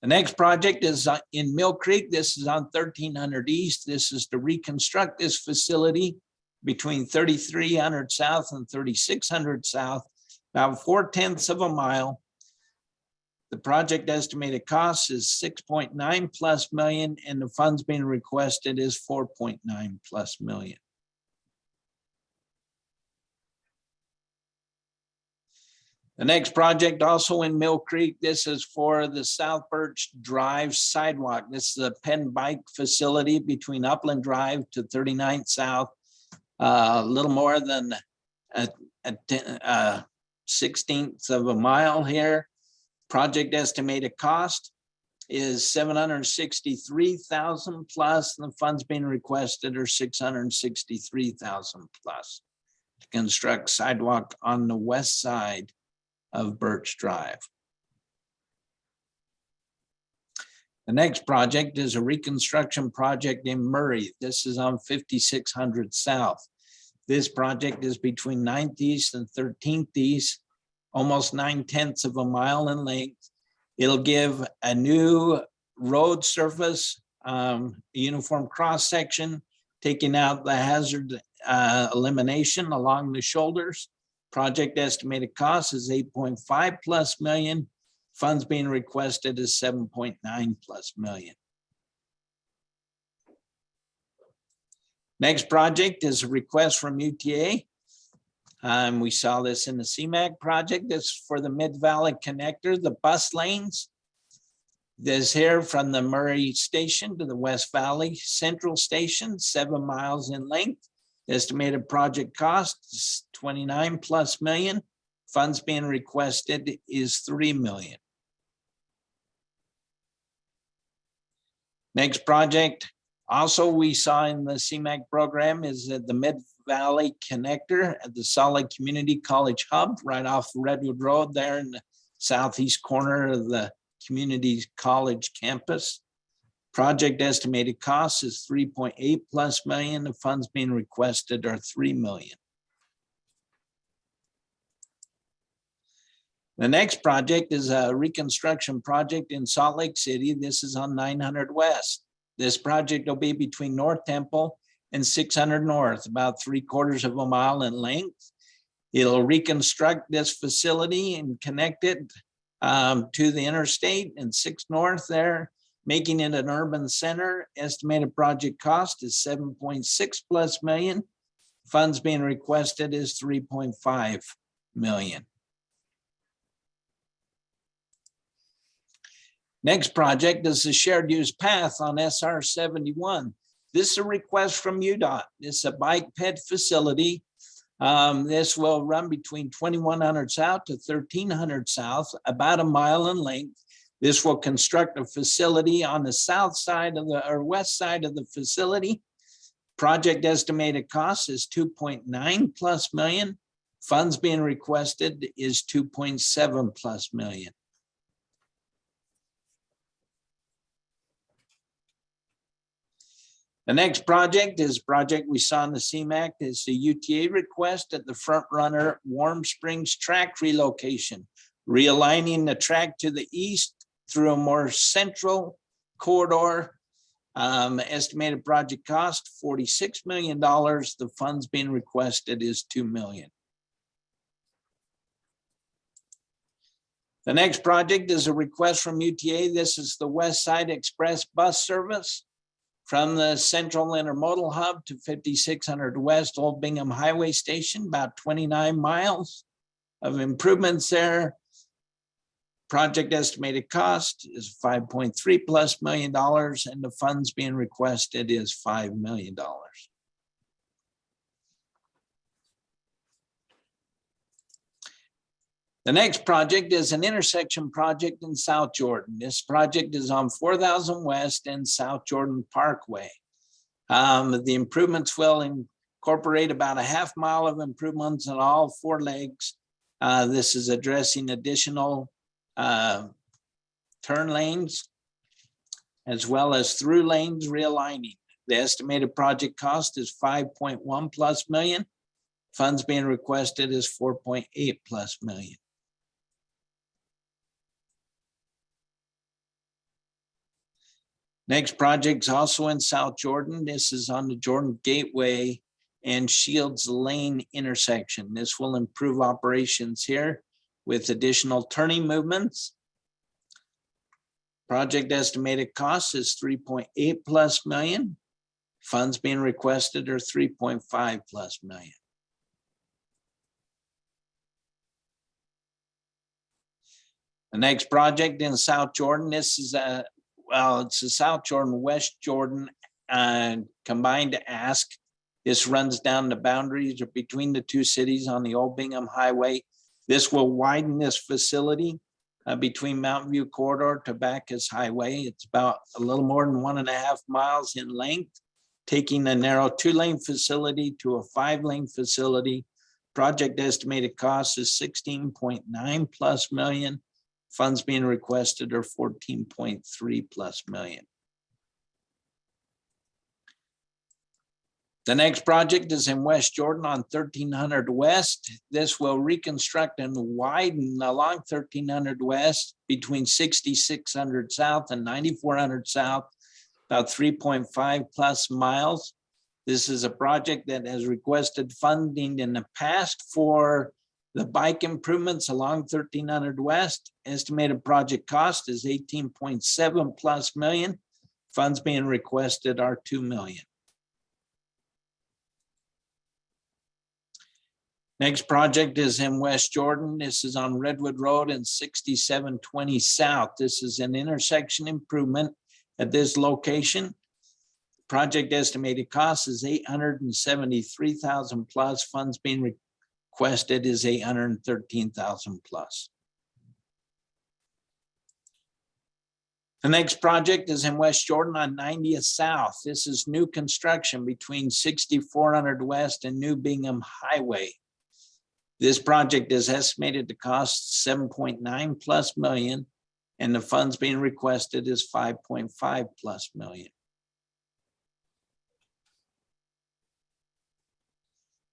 The next project is in Mill Creek. This is on 1300 East. This is to reconstruct this facility between 3300 South and 3600 South, about 4/10 of a mile. The project estimated cost is 6.9 plus million, and the funds being requested is 4.9 plus million. The next project also in Mill Creek. This is for the South Birch Drive sidewalk. This is a pen bike facility between Upland Drive to 39th South, a little more than a 1/16 of a mile here. Project estimated cost is 763,000 plus, and the funds being requested are 663,000 plus to construct sidewalk on the west side of Birch Drive. The next project is a reconstruction project in Murray. This is on 5600 South. This project is between 9th East and 13th East, almost 9/10 of a mile in length. It'll give a new road surface, uniform cross section, taking out the hazard elimination along the shoulders. Project estimated cost is 8.5 plus million. Funds being requested is 7.9 plus million. Next project is a request from UTA. We saw this in the CMAQ project. This is for the Mid-Valley Connector, the bus lanes. This here from the Murray Station to the West Valley Central Station, 7 miles in length. Estimated project cost is 29 plus million. Funds being requested is 3 million. Next project, also we saw in the CMAQ program, is the Mid-Valley Connector at the Salt Lake Community College Hub, right off Redwood Road there in the southeast corner of the community college campus. Project estimated cost is 3.8 plus million. The funds being requested are 3 million. The next project is a reconstruction project in Salt Lake City. This is on 900 West. This project will be between North Temple and 600 North, about 3/4 of a mile in length. It'll reconstruct this facility and connect it to the interstate and 6 north there, making it an urban center. Estimated project cost is 7.6+ million. Funds being requested is 3.5 million. Next project is the shared use path on SR 71. This is a request from UDOT. It's a bike ped facility. This will run between 2100 South to 1300 South, about a mile in length. This will construct a facility on the south side of the, or west side of the facility. Project estimated cost is 2.9+ million. Funds being requested is 2.7+ million. The next project is a project we saw in the CMAQ. It's the UTA request at the Front Runner Warm Springs track relocation, realigning the track to the east through a more central corridor. Estimated project cost $46 million. The funds being requested is 2 million. The next project is a request from UTA. This is the West Side Express bus service from the Central Intermodal Hub to 5600 West Old Bingham Highway Station, about 29 miles of improvements there. Project estimated cost is $5.3+ million, and the funds being requested is $5 million. The next project is an intersection project in South Jordan. This project is on 4000 West and South Jordan Parkway. The improvements will incorporate about a half mile of improvements on all 4 legs. This is addressing additional turn lanes as well as through lanes realigning. The estimated project cost is 5.1+ million. Funds being requested is 4.8+ million. Next project is also in South Jordan. This is on the Jordan Gateway and Shields Lane intersection. This will improve operations here with additional turning movements. Project estimated cost is 3.8+ million. Funds being requested are 3.5+ million. The next project in South Jordan, this is it's a South Jordan, West Jordan combined ask. This runs down the boundaries between the 2 cities on the Old Bingham Highway. This will widen this facility between Mountain View Corridor to Bacchus Highway. It's about a little more than 1.5 miles in length, taking a narrow 2-lane facility to a 5-lane facility. Project estimated cost is 16.9+ million. Funds being requested are 14.3+ million. The next project is in West Jordan on 1300 West. This will reconstruct and widen along 1300 West between 6600 South and 9400 South, about 3.5+ miles. This is a project that has requested funding in the past for the bike improvements along 1300 West. Estimated project cost is 18.7+ million. Funds being requested are 2 million. Next project is in West Jordan. This is on Redwood Road and 6720 South. This is an intersection improvement at this location. Project estimated cost is 873,000 plus. Funds being requested is 813,000 plus. The next project is in West Jordan on 90th South. This is new construction between 6400 West and New Bingham Highway. This project is estimated to cost 7.9+ million, and the funds being requested is 5.5+ million.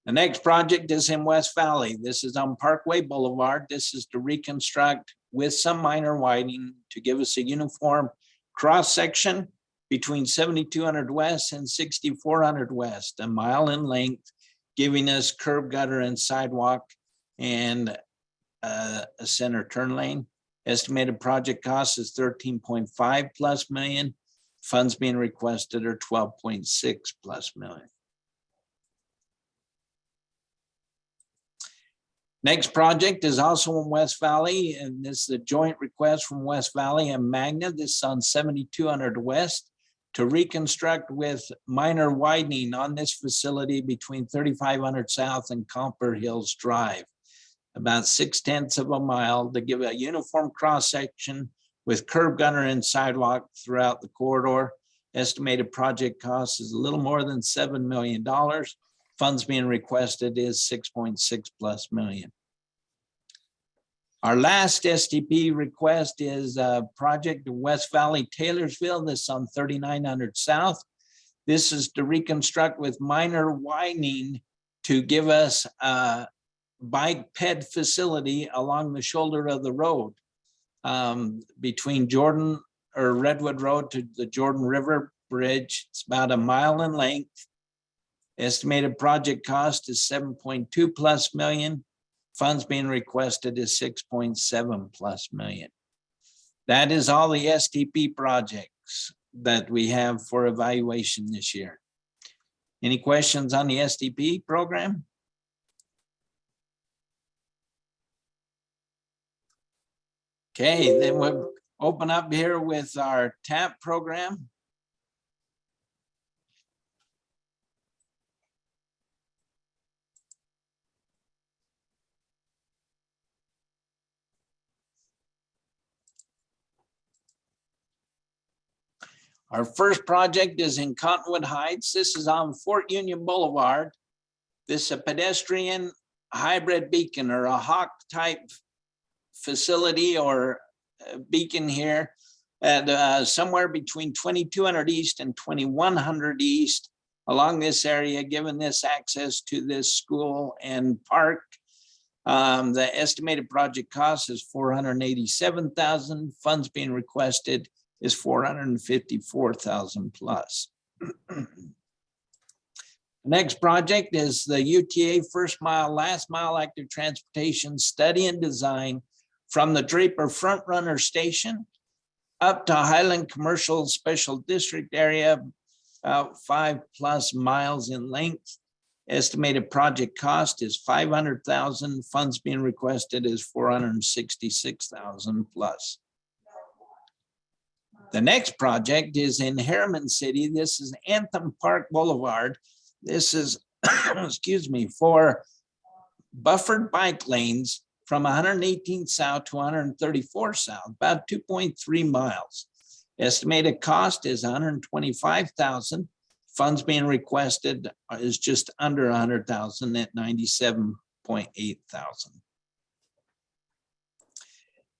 The next project is in West Valley. This is on Parkway Boulevard. This is to reconstruct with some minor widening to give us a uniform cross section between 7200 West and 6400 West, a mile in length, giving us curb gutter and sidewalk and a center turn lane. Estimated project cost is 13.5 plus million. Funds being requested are 12.6 plus million. Next project is also in West Valley, and this is a joint request from West Valley and Magna. This is on 7200 West to reconstruct with minor widening on this facility between 3500 South and Copper Hills Drive, about 0.6 of a mile, to give a uniform cross-section with curb gutter and sidewalk throughout the corridor. Estimated project cost is a little more than $7 million. Funds being requested is 6.6 plus million. Our last STP request is a project in West Valley, Taylorsville. This is on 3900 South. This is to reconstruct with minor widening to give us a bike ped facility along the shoulder of the road between Jordan or Redwood Road to the Jordan River Bridge. It's about a mile in length. Estimated project cost is 7.2 plus million. Funds being requested is 6.7 plus million. That is all the STP projects that we have for evaluation this year. Any questions on the STP program? Okay, then we'll open up here with our TAP program. Our first project is in Cottonwood Heights. This is on Fort Union Boulevard. This is a pedestrian hybrid beacon or a hawk type facility or beacon here at somewhere between 2200 East and 2100 East along this area, giving this access to this school and park. The estimated project cost is $487,000. Funds being requested is $454,000 plus. The next project is the UTA first mile, last mile active transportation study and design from the Draper Front Runner Station up to Highland Commercial Special District area, about 5+ miles in length. Estimated project cost is $500,000. Funds being requested is $466,000 plus. The next project is in Harriman City. This is Anthem Park Boulevard. This is, excuse me, for buffered bike lanes from 118 South to 134 South, about 2.3 miles. Estimated cost is $125,000. Funds being requested is just under $100,000 at $97.8 thousand.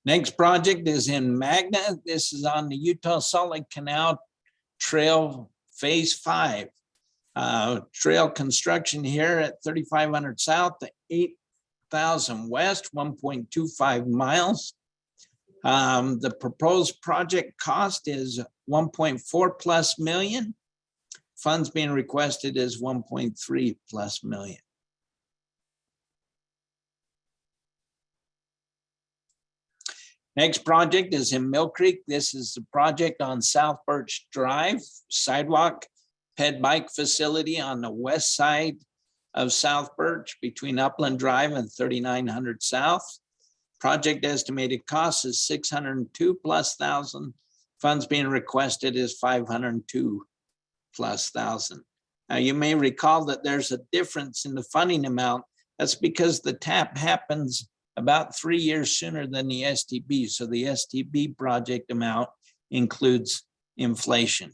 Next project is in Magna. This is on the Utah Salt Lake Canal Trail Phase 5. Trail construction here at 3500 South to 8000 West, 1.25 miles. The proposed project cost is 1.4 plus million. Funds being requested is 1.3 plus million. Next project is in Mill Creek. This is the project on South Birch Drive, sidewalk ped bike facility on the west side of South Birch between Upland Drive and 3900 South. Project estimated cost is $602 plus thousand. Funds being requested is $502 plus thousand. Now you may recall that there's a difference in the funding amount. That's because the TAP happens about 3 years sooner than the STB. So the STB project amount includes inflation.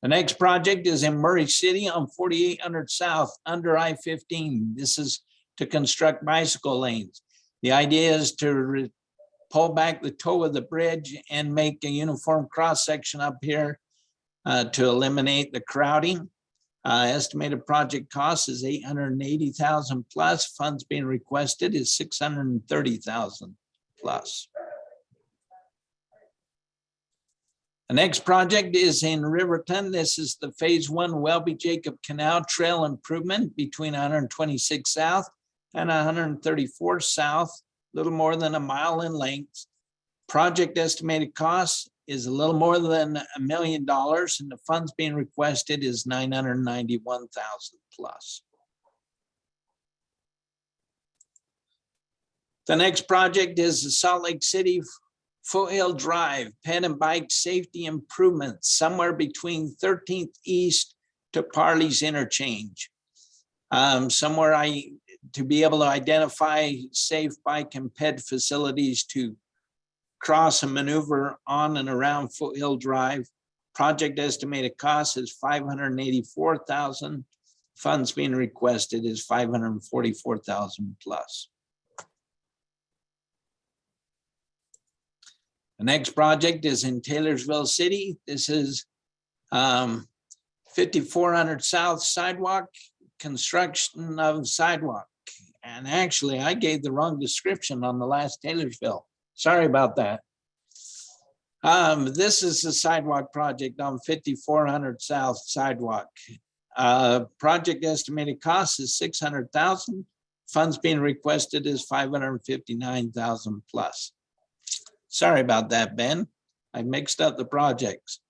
The next project is in Murray City on 4800 South under I-15. This is to construct bicycle lanes. The idea is to pull back the toe of the bridge and make a uniform cross section up here to eliminate the crowding. Estimated project cost is $880,000 plus. Funds being requested is $630,000 plus. The next project is in Riverton. This is the Phase 1 Welby Jacob Canal Trail improvement between 126 South and 134 south, a little more than a mile in length. Project estimated cost is a little more than $1 million, and the funds being requested is 991,000 plus. The next project is the Salt Lake City Foothill Drive, ped and bike safety improvements, somewhere between 13th East to Parley's interchange. To be able to identify safe bike and ped facilities to cross and maneuver on and around Foothill Drive. Project estimated cost is $584,000. Funds being requested is $544,000 plus. The next project is in Taylorsville City. This is 5400 South sidewalk, construction of sidewalk. And actually, I gave the wrong description on the last Taylorsville. Sorry about that. This is the sidewalk project on 5400 South sidewalk. Project estimated cost is $600,000. Funds being requested is $559,000 plus. Sorry about that, Ben. I mixed up the projects.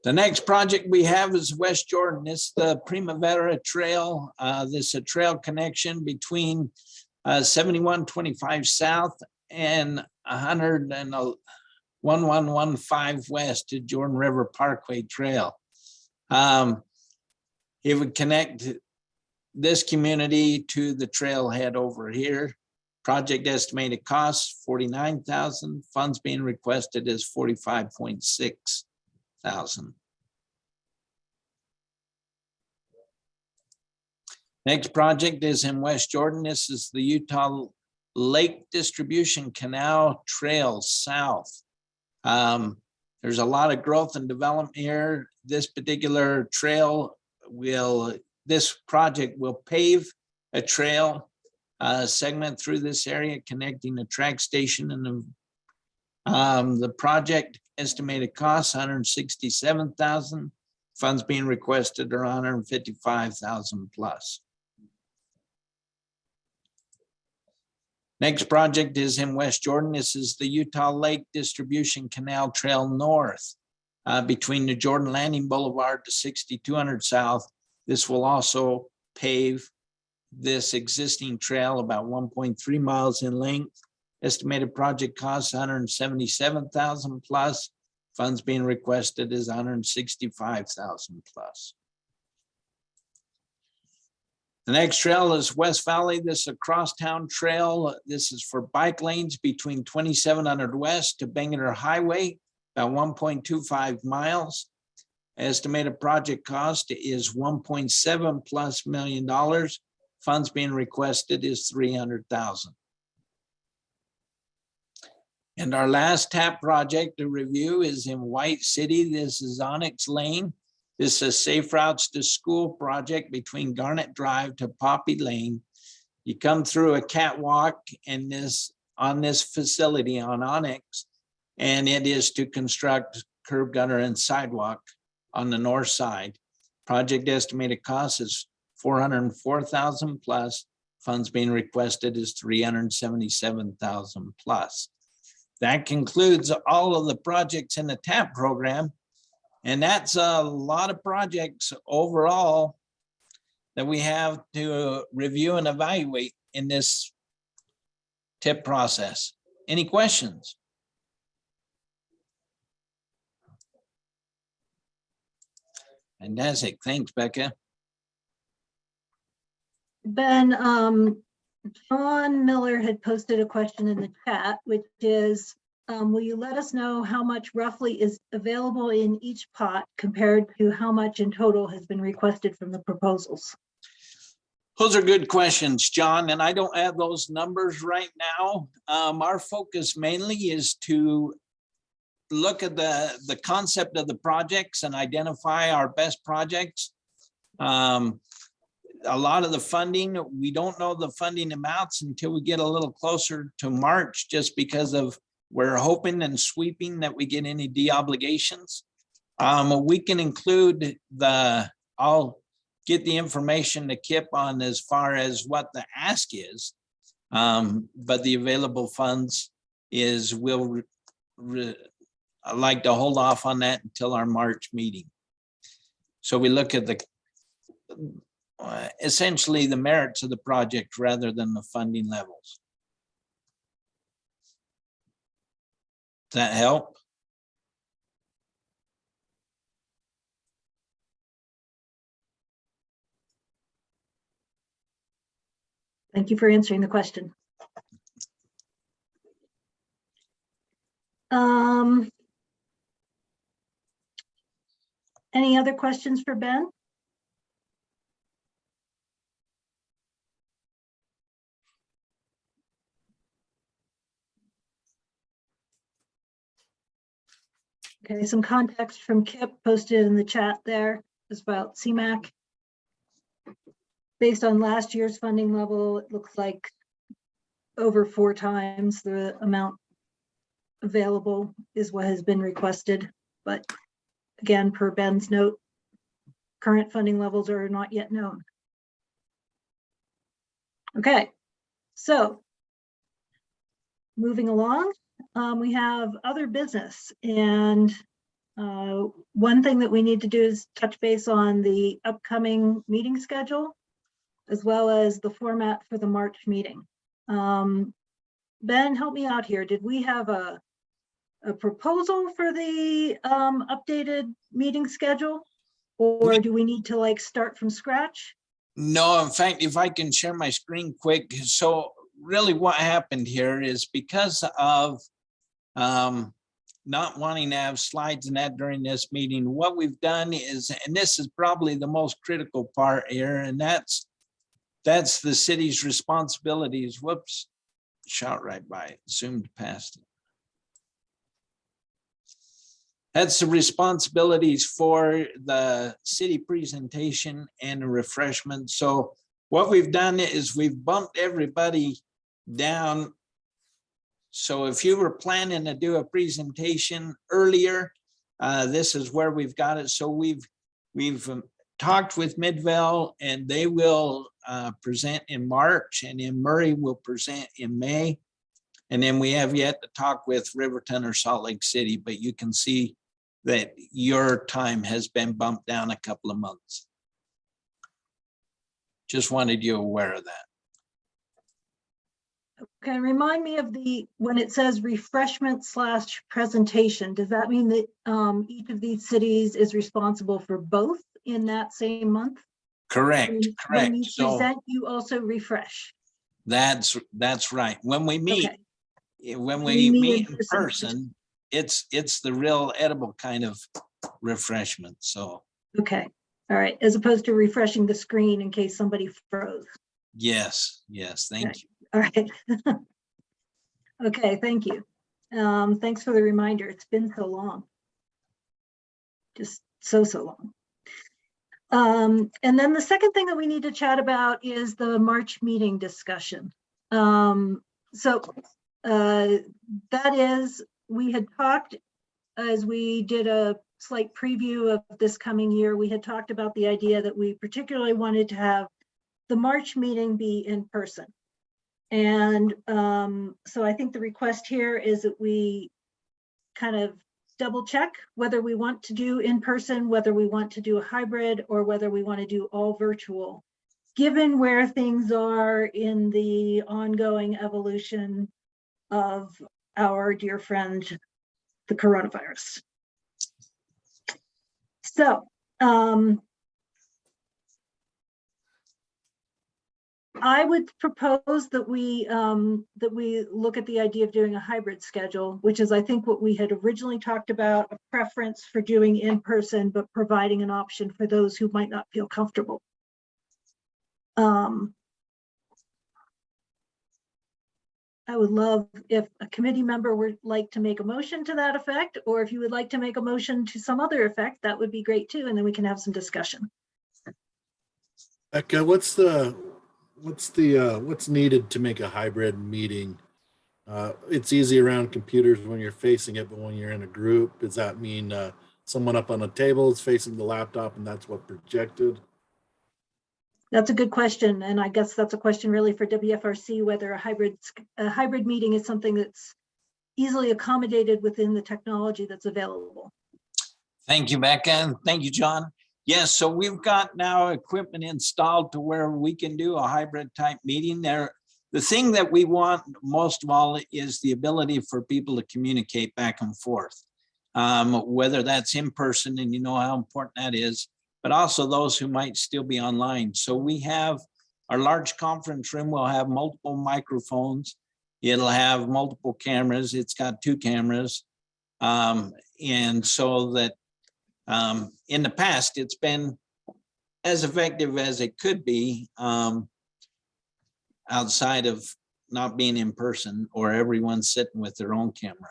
The next project we have is West Jordan. It's the Primavera Trail. This is a trail connection between 7125 South and 1115 West to Jordan River Parkway Trail. It would connect this community to the trailhead over here. Project estimated cost $49,000. Funds being requested is $45,600. Next project is in West Jordan. This is the Utah Lake Distribution Canal Trail South. There's a lot of growth and development here. This particular trail this project will pave a trail segment through this area connecting the track station and the project estimated cost $167,000. Funds being requested are $155,000 plus. Next project is in West Jordan. This is the Utah Lake Distribution Canal Trail North between the Jordan Landing Boulevard to 6200 South. This will also pave this existing trail about 1.3 miles in length. Estimated project cost $177,000 plus. Funds being requested is $165,000 plus. The next trail is West Valley. This is a crosstown trail. This is for bike lanes between 2700 West to Bangerter Highway, about 1.25 miles. Estimated project cost is $1.7+ million. Funds being requested is $300,000. And our last TAP project to review is in White City. This is Onyx Lane. This is a Safe Routes to School project between Garnet Drive to Poppy Lane. You come through a catwalk and on this facility on Onyx, and it is to construct curb, gutter, and sidewalk on the north side. Project estimated cost is $404,000 plus. Funds being requested is $377,000 plus. That concludes all of the projects in the TAP program. And that's a lot of projects overall that we have to review and evaluate in this TIP process. Any questions? Fantastic. Thanks, Becca. Ben, John Miller had posted a question in the chat, which is, will you let us know how much roughly is available in each pot compared to how much in total has been requested from the proposals? Those are good questions, John, and I don't have those numbers right now. Our focus mainly is to look at the concept of the projects and identify our best projects. A lot of the funding, we don't know the funding amounts until we get a little closer to March, just because of we're hoping and sweeping that we get any deobligations. We can include I'll get the information to Kip on as far as what the ask is. But the available funds is, I'd like to hold off on that until our March meeting. So we look at the essentially the merits of the project rather than the funding levels. Does that help? Thank you for answering the question. Any other questions for Ben? Okay, some context from Kip posted in the chat there is about CMAQ. Based on last year's funding level, it looks like over 4 times the amount available is what has been requested. But again, per Ben's note, current funding levels are not yet known. Okay, so moving along, we have other business, and one thing that we need to do is touch base on the upcoming meeting schedule, as well as the format for the March meeting. Ben, help me out here. Did we have a proposal for the updated meeting schedule, or do we need to like start from scratch? No, in fact, if I can share my screen quick. So really what happened here is because of not wanting to have slides and that during this meeting, what we've done is, and this is probably the most critical part here, and that's the city's responsibilities. Whoops, shot right by it, zoomed past it. That's the responsibilities for the city presentation and the refreshment. So what we've done is we've bumped everybody down. So if you were planning to do a presentation earlier, this is where we've got it. So we've talked with Midvale, and they will present in March, and then Murray will present in May. And then we have yet to talk with Riverton or Salt Lake City, but you can see that your time has been bumped down a couple of months. Just wanted you aware of that. Okay, remind me of when it says refreshment / presentation, does that mean that each of these cities is responsible for both in that same month? Correct, When correct. you So present, you also refresh. that's right. When we meet, Okay. when we we meet meet in in person, it's the real edible kind of refreshment. So Okay, all right, as opposed to refreshing the screen in case somebody froze. yes, thank Okay. you. All right. Okay, thank you. Thanks for the reminder. It's been so long. Just so long. And then the second thing that we need to chat about is the March meeting discussion. That is, we had talked, as we did a slight preview of this coming year, we had talked about the idea that we particularly wanted to have the March meeting be in person. And so I think the request here is that we kind of double check whether we want to do in person, whether we want to do a hybrid, or whether we want to do all virtual, given where things are in the ongoing evolution of our dear friend, the coronavirus. So I would propose that we look at the idea of doing a hybrid schedule, which is, I think, what we had originally talked about, a preference for doing in person, but providing an option for those who might not feel comfortable. I would love if a committee member would like to make a motion to that effect, or if you would like to make a motion to some other effect, that would be great too, and then we can have some discussion. Becca, what's needed to make a hybrid meeting? It's easy around computers when you're facing it, but when you're in a group, does that mean someone up on a table is facing the laptop and that's what projected? That's a good question. And I guess that's a question really for WFRC, whether a hybrid meeting is something that's easily accommodated within the technology that's available. Thank you, Becca, and thank you, John. Yes, so we've got now equipment installed to where we can do a hybrid type meeting there. The thing that we want most of all is the ability for people to communicate back and forth, whether that's in person, and you know how important that is, but also those who might still be online. So we have our large conference room will have multiple microphones. It'll have multiple cameras. It's got 2 cameras. And so that in the past, it's been as effective as it could be outside of not being in person or everyone sitting with their own camera.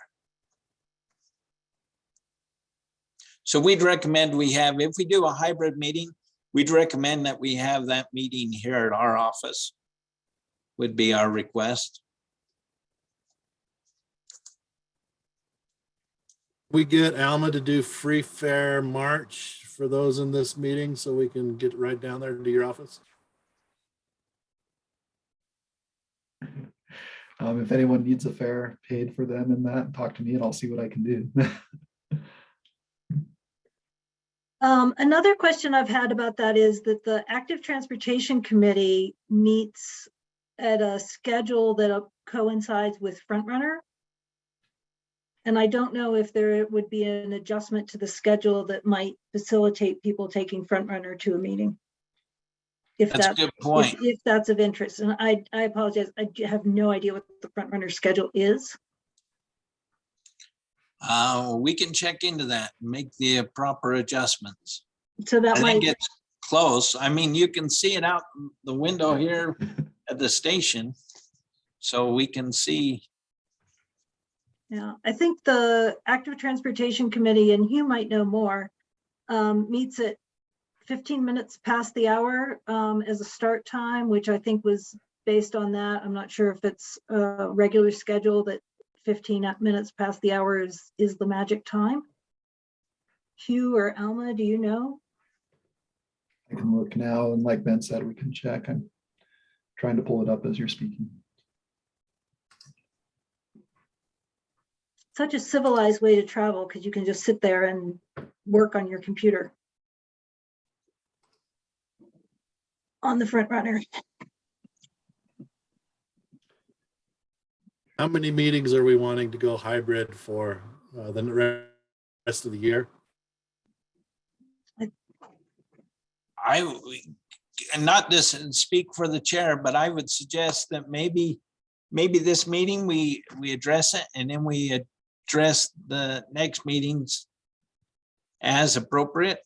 So we'd recommend we have, if we do a hybrid meeting, we'd recommend that we have that meeting here at our office, would be our request. We get Alma to do free fare march for those in this meeting so we can get right down there to your office. If anyone needs a fare paid for them in that, talk to me and I'll see what I can do. Another question I've had about that is that the Active Transportation Committee meets at a schedule that coincides with Front Runner. And I don't know if there would be an adjustment to the schedule that might facilitate people taking Front Runner to a meeting. If That's a good point. If that's of interest. And I apologize, I have no idea what the Front Runner schedule is. We can check into that and make the proper adjustments. So that I might, think it's close. I mean, you can see it out the window here at the station. So we can see. yeah, I think the Active Transportation Committee, and you might know more, meets at 15 minutes past the hour as a start time, which I think was based on that. I'm not sure if it's a regular schedule that 15 minutes past the hour is the magic time. Hugh or Alma, do you know? I can look now, and like Ben said, we can check. I'm trying to pull it up as you're speaking. Such a civilized way to travel because you can just sit there and work on your computer on the Front Runner. How many meetings are we wanting to go hybrid for the rest of the year? And not this and speak for the chair, but I would suggest that maybe this meeting we address it, and then we address the next meetings as appropriate.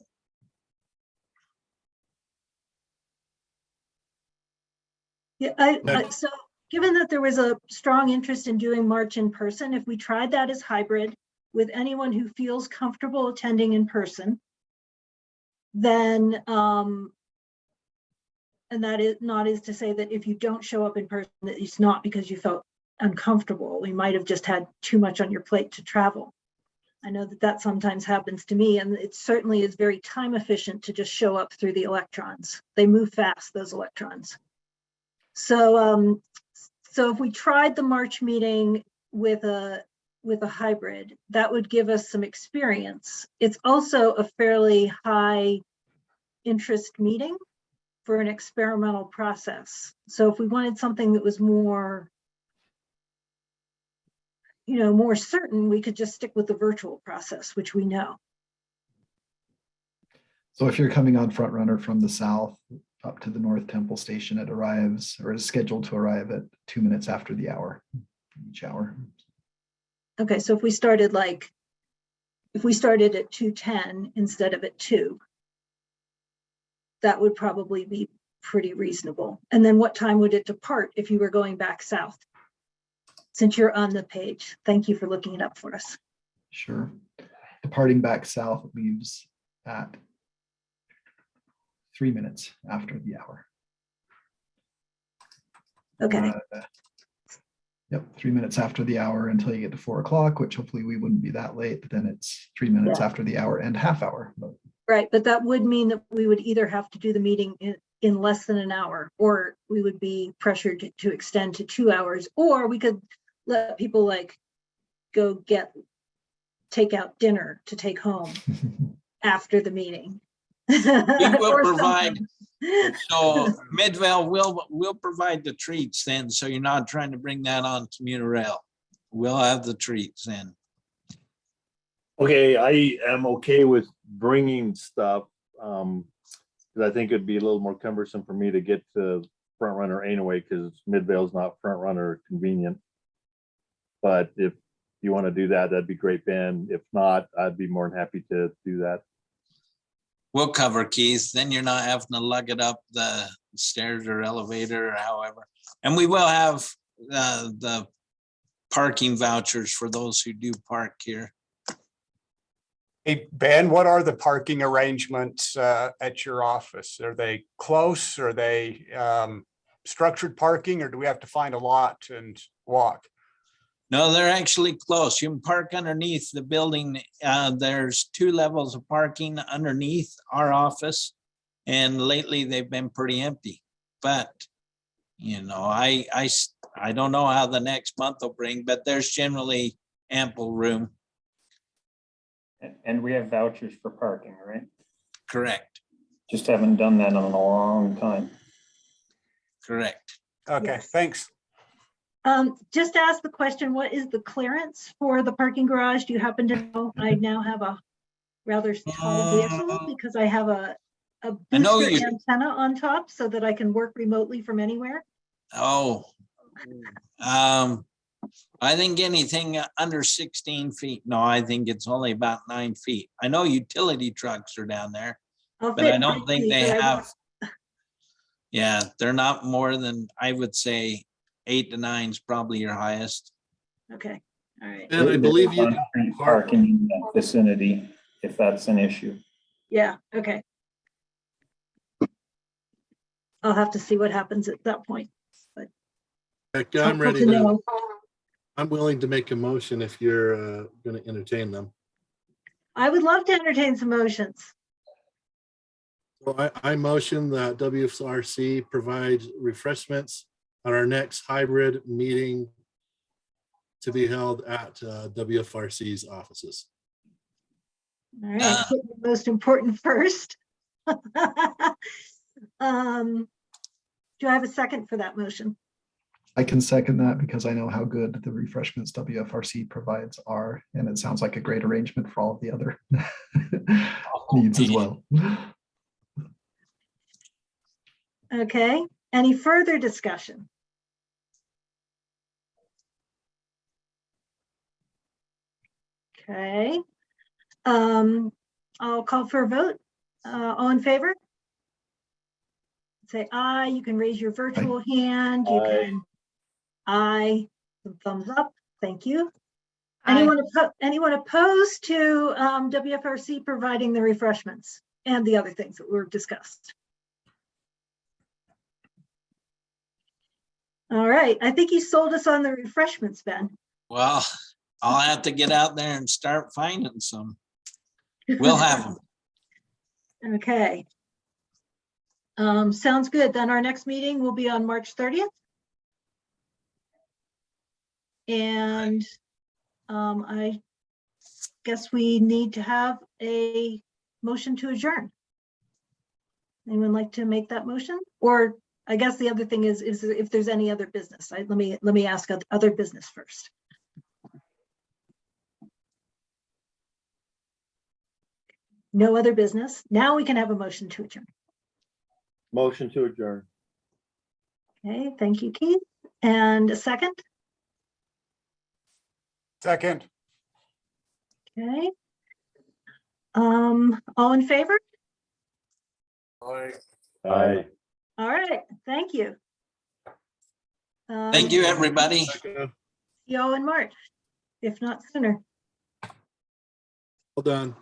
Yeah, so given that there was a strong interest in doing March in person, if we tried that as hybrid with anyone who feels comfortable attending in person, then, and that is not is to say that if you don't show up in person, that it's not because you felt uncomfortable. We might have just had too much on your plate to travel. I know that that sometimes happens to me, and it certainly is very time efficient to just show up through the electrons. They move fast, those electrons. So, so if we tried the March meeting with a hybrid, that would give us some experience. It's also a fairly high interest meeting for an experimental process. So if we wanted something that was more, more certain, we could just stick with the virtual process, which we know. So if you're coming on Front Runner from the south up to the North Temple Station, it arrives or is scheduled to arrive at 2 minutes after the hour, each hour. Okay, so if we started at 2:10 instead of at 2, that would probably be pretty reasonable. And then what time would it depart if you were going back south? Since you're on the page, thank you for looking it up for us. Sure. Departing back south leaves at 3 minutes after the hour. Okay. Yep, 3 minutes after the hour until you get to 4 o'clock, which hopefully we wouldn't be that late, but then it's 3 minutes after the hour and half hour. Right, but that would mean that we would either have to do the meeting in less than an hour, or we would be pressured to extend to 2 hours, or we could let people like go take out dinner to take home after the meeting. We will Or provide, something. so Midvale will provide the treats then, so you're not trying to bring that on commuter rail. We'll have the treats then. Okay, I am okay with bringing stuff. Because I think it'd be a little more cumbersome for me to get to Front Runner anyway, because Midvale's not Front Runner convenient. But if you want to do that, that'd be great, Ben. If not, I'd be more than happy to do that. We'll cover, Keith. Then you're not having to lug it up the stairs or elevator or however. And we will have the parking vouchers for those who do park here. Hey, Ben, what are the parking arrangements at your office? Are they close? Are they structured parking, or do we have to find a lot and walk? No, they're actually close. You can park underneath the building. There's 2 levels of parking underneath our office. And lately they've been pretty empty. But, you know, I don't know how the next month will bring, but there's generally ample room. And we have vouchers for parking, right? Correct, Just haven't done that in a long time. correct. Okay, Yes. thanks. Just to ask the question, what is the clearance for the parking garage? Do you happen to know? I now have a rather tall vehicle because I have a I know booster you- antenna on top so that I can work remotely from anywhere. Oh, I think anything under 16 feet. No, I think it's only about 9 feet. I know utility trucks are down there, I'll but I fit don't think 50, they but I have. Yeah, they're not more than, I would say 8 to 9 is probably your highest. Okay, all right. And I believe you can On-street park. Parking in that vicinity, if that's an issue. Yeah, okay. I'll have to see what happens at that point. Heck, I'm Helpful ready to to, know. I'm willing to make a motion if you're going to entertain them. I would love to entertain some motions. So I motion that WFRC provides refreshments at our next hybrid meeting to be held at WFRC's offices. All right, put the most important first. Do I have a second for that motion? I can second that because I know how good the refreshments WFRC provides are, and it sounds like a great arrangement for all of the other needs as well. Okay, any further discussion? Okay. I'll call for a vote. All in favor? Say aye. You can raise your virtual hand. You Aye. can. Aye. Some thumbs up. Thank you. Aye. Anyone opposed to WFRC providing the refreshments and the other things that were discussed? All right, I think you sold us on the refreshments, Ben. Well, I'll have to get out there and start finding some. We'll have them. Okay. Sounds good. Then our next meeting will be on March 30th. And I guess we need to have a motion to adjourn. Anyone like to make that motion? Or I guess the other thing is if there's any other business. Let me ask other business first. No other business. Now we can have a motion to adjourn. Motion to adjourn. Okay, thank you, Keith. And a second? Second. Okay. All in favor? Aye. All right, thank you. Thank you, everybody. See you all in March, if not sooner. Well done.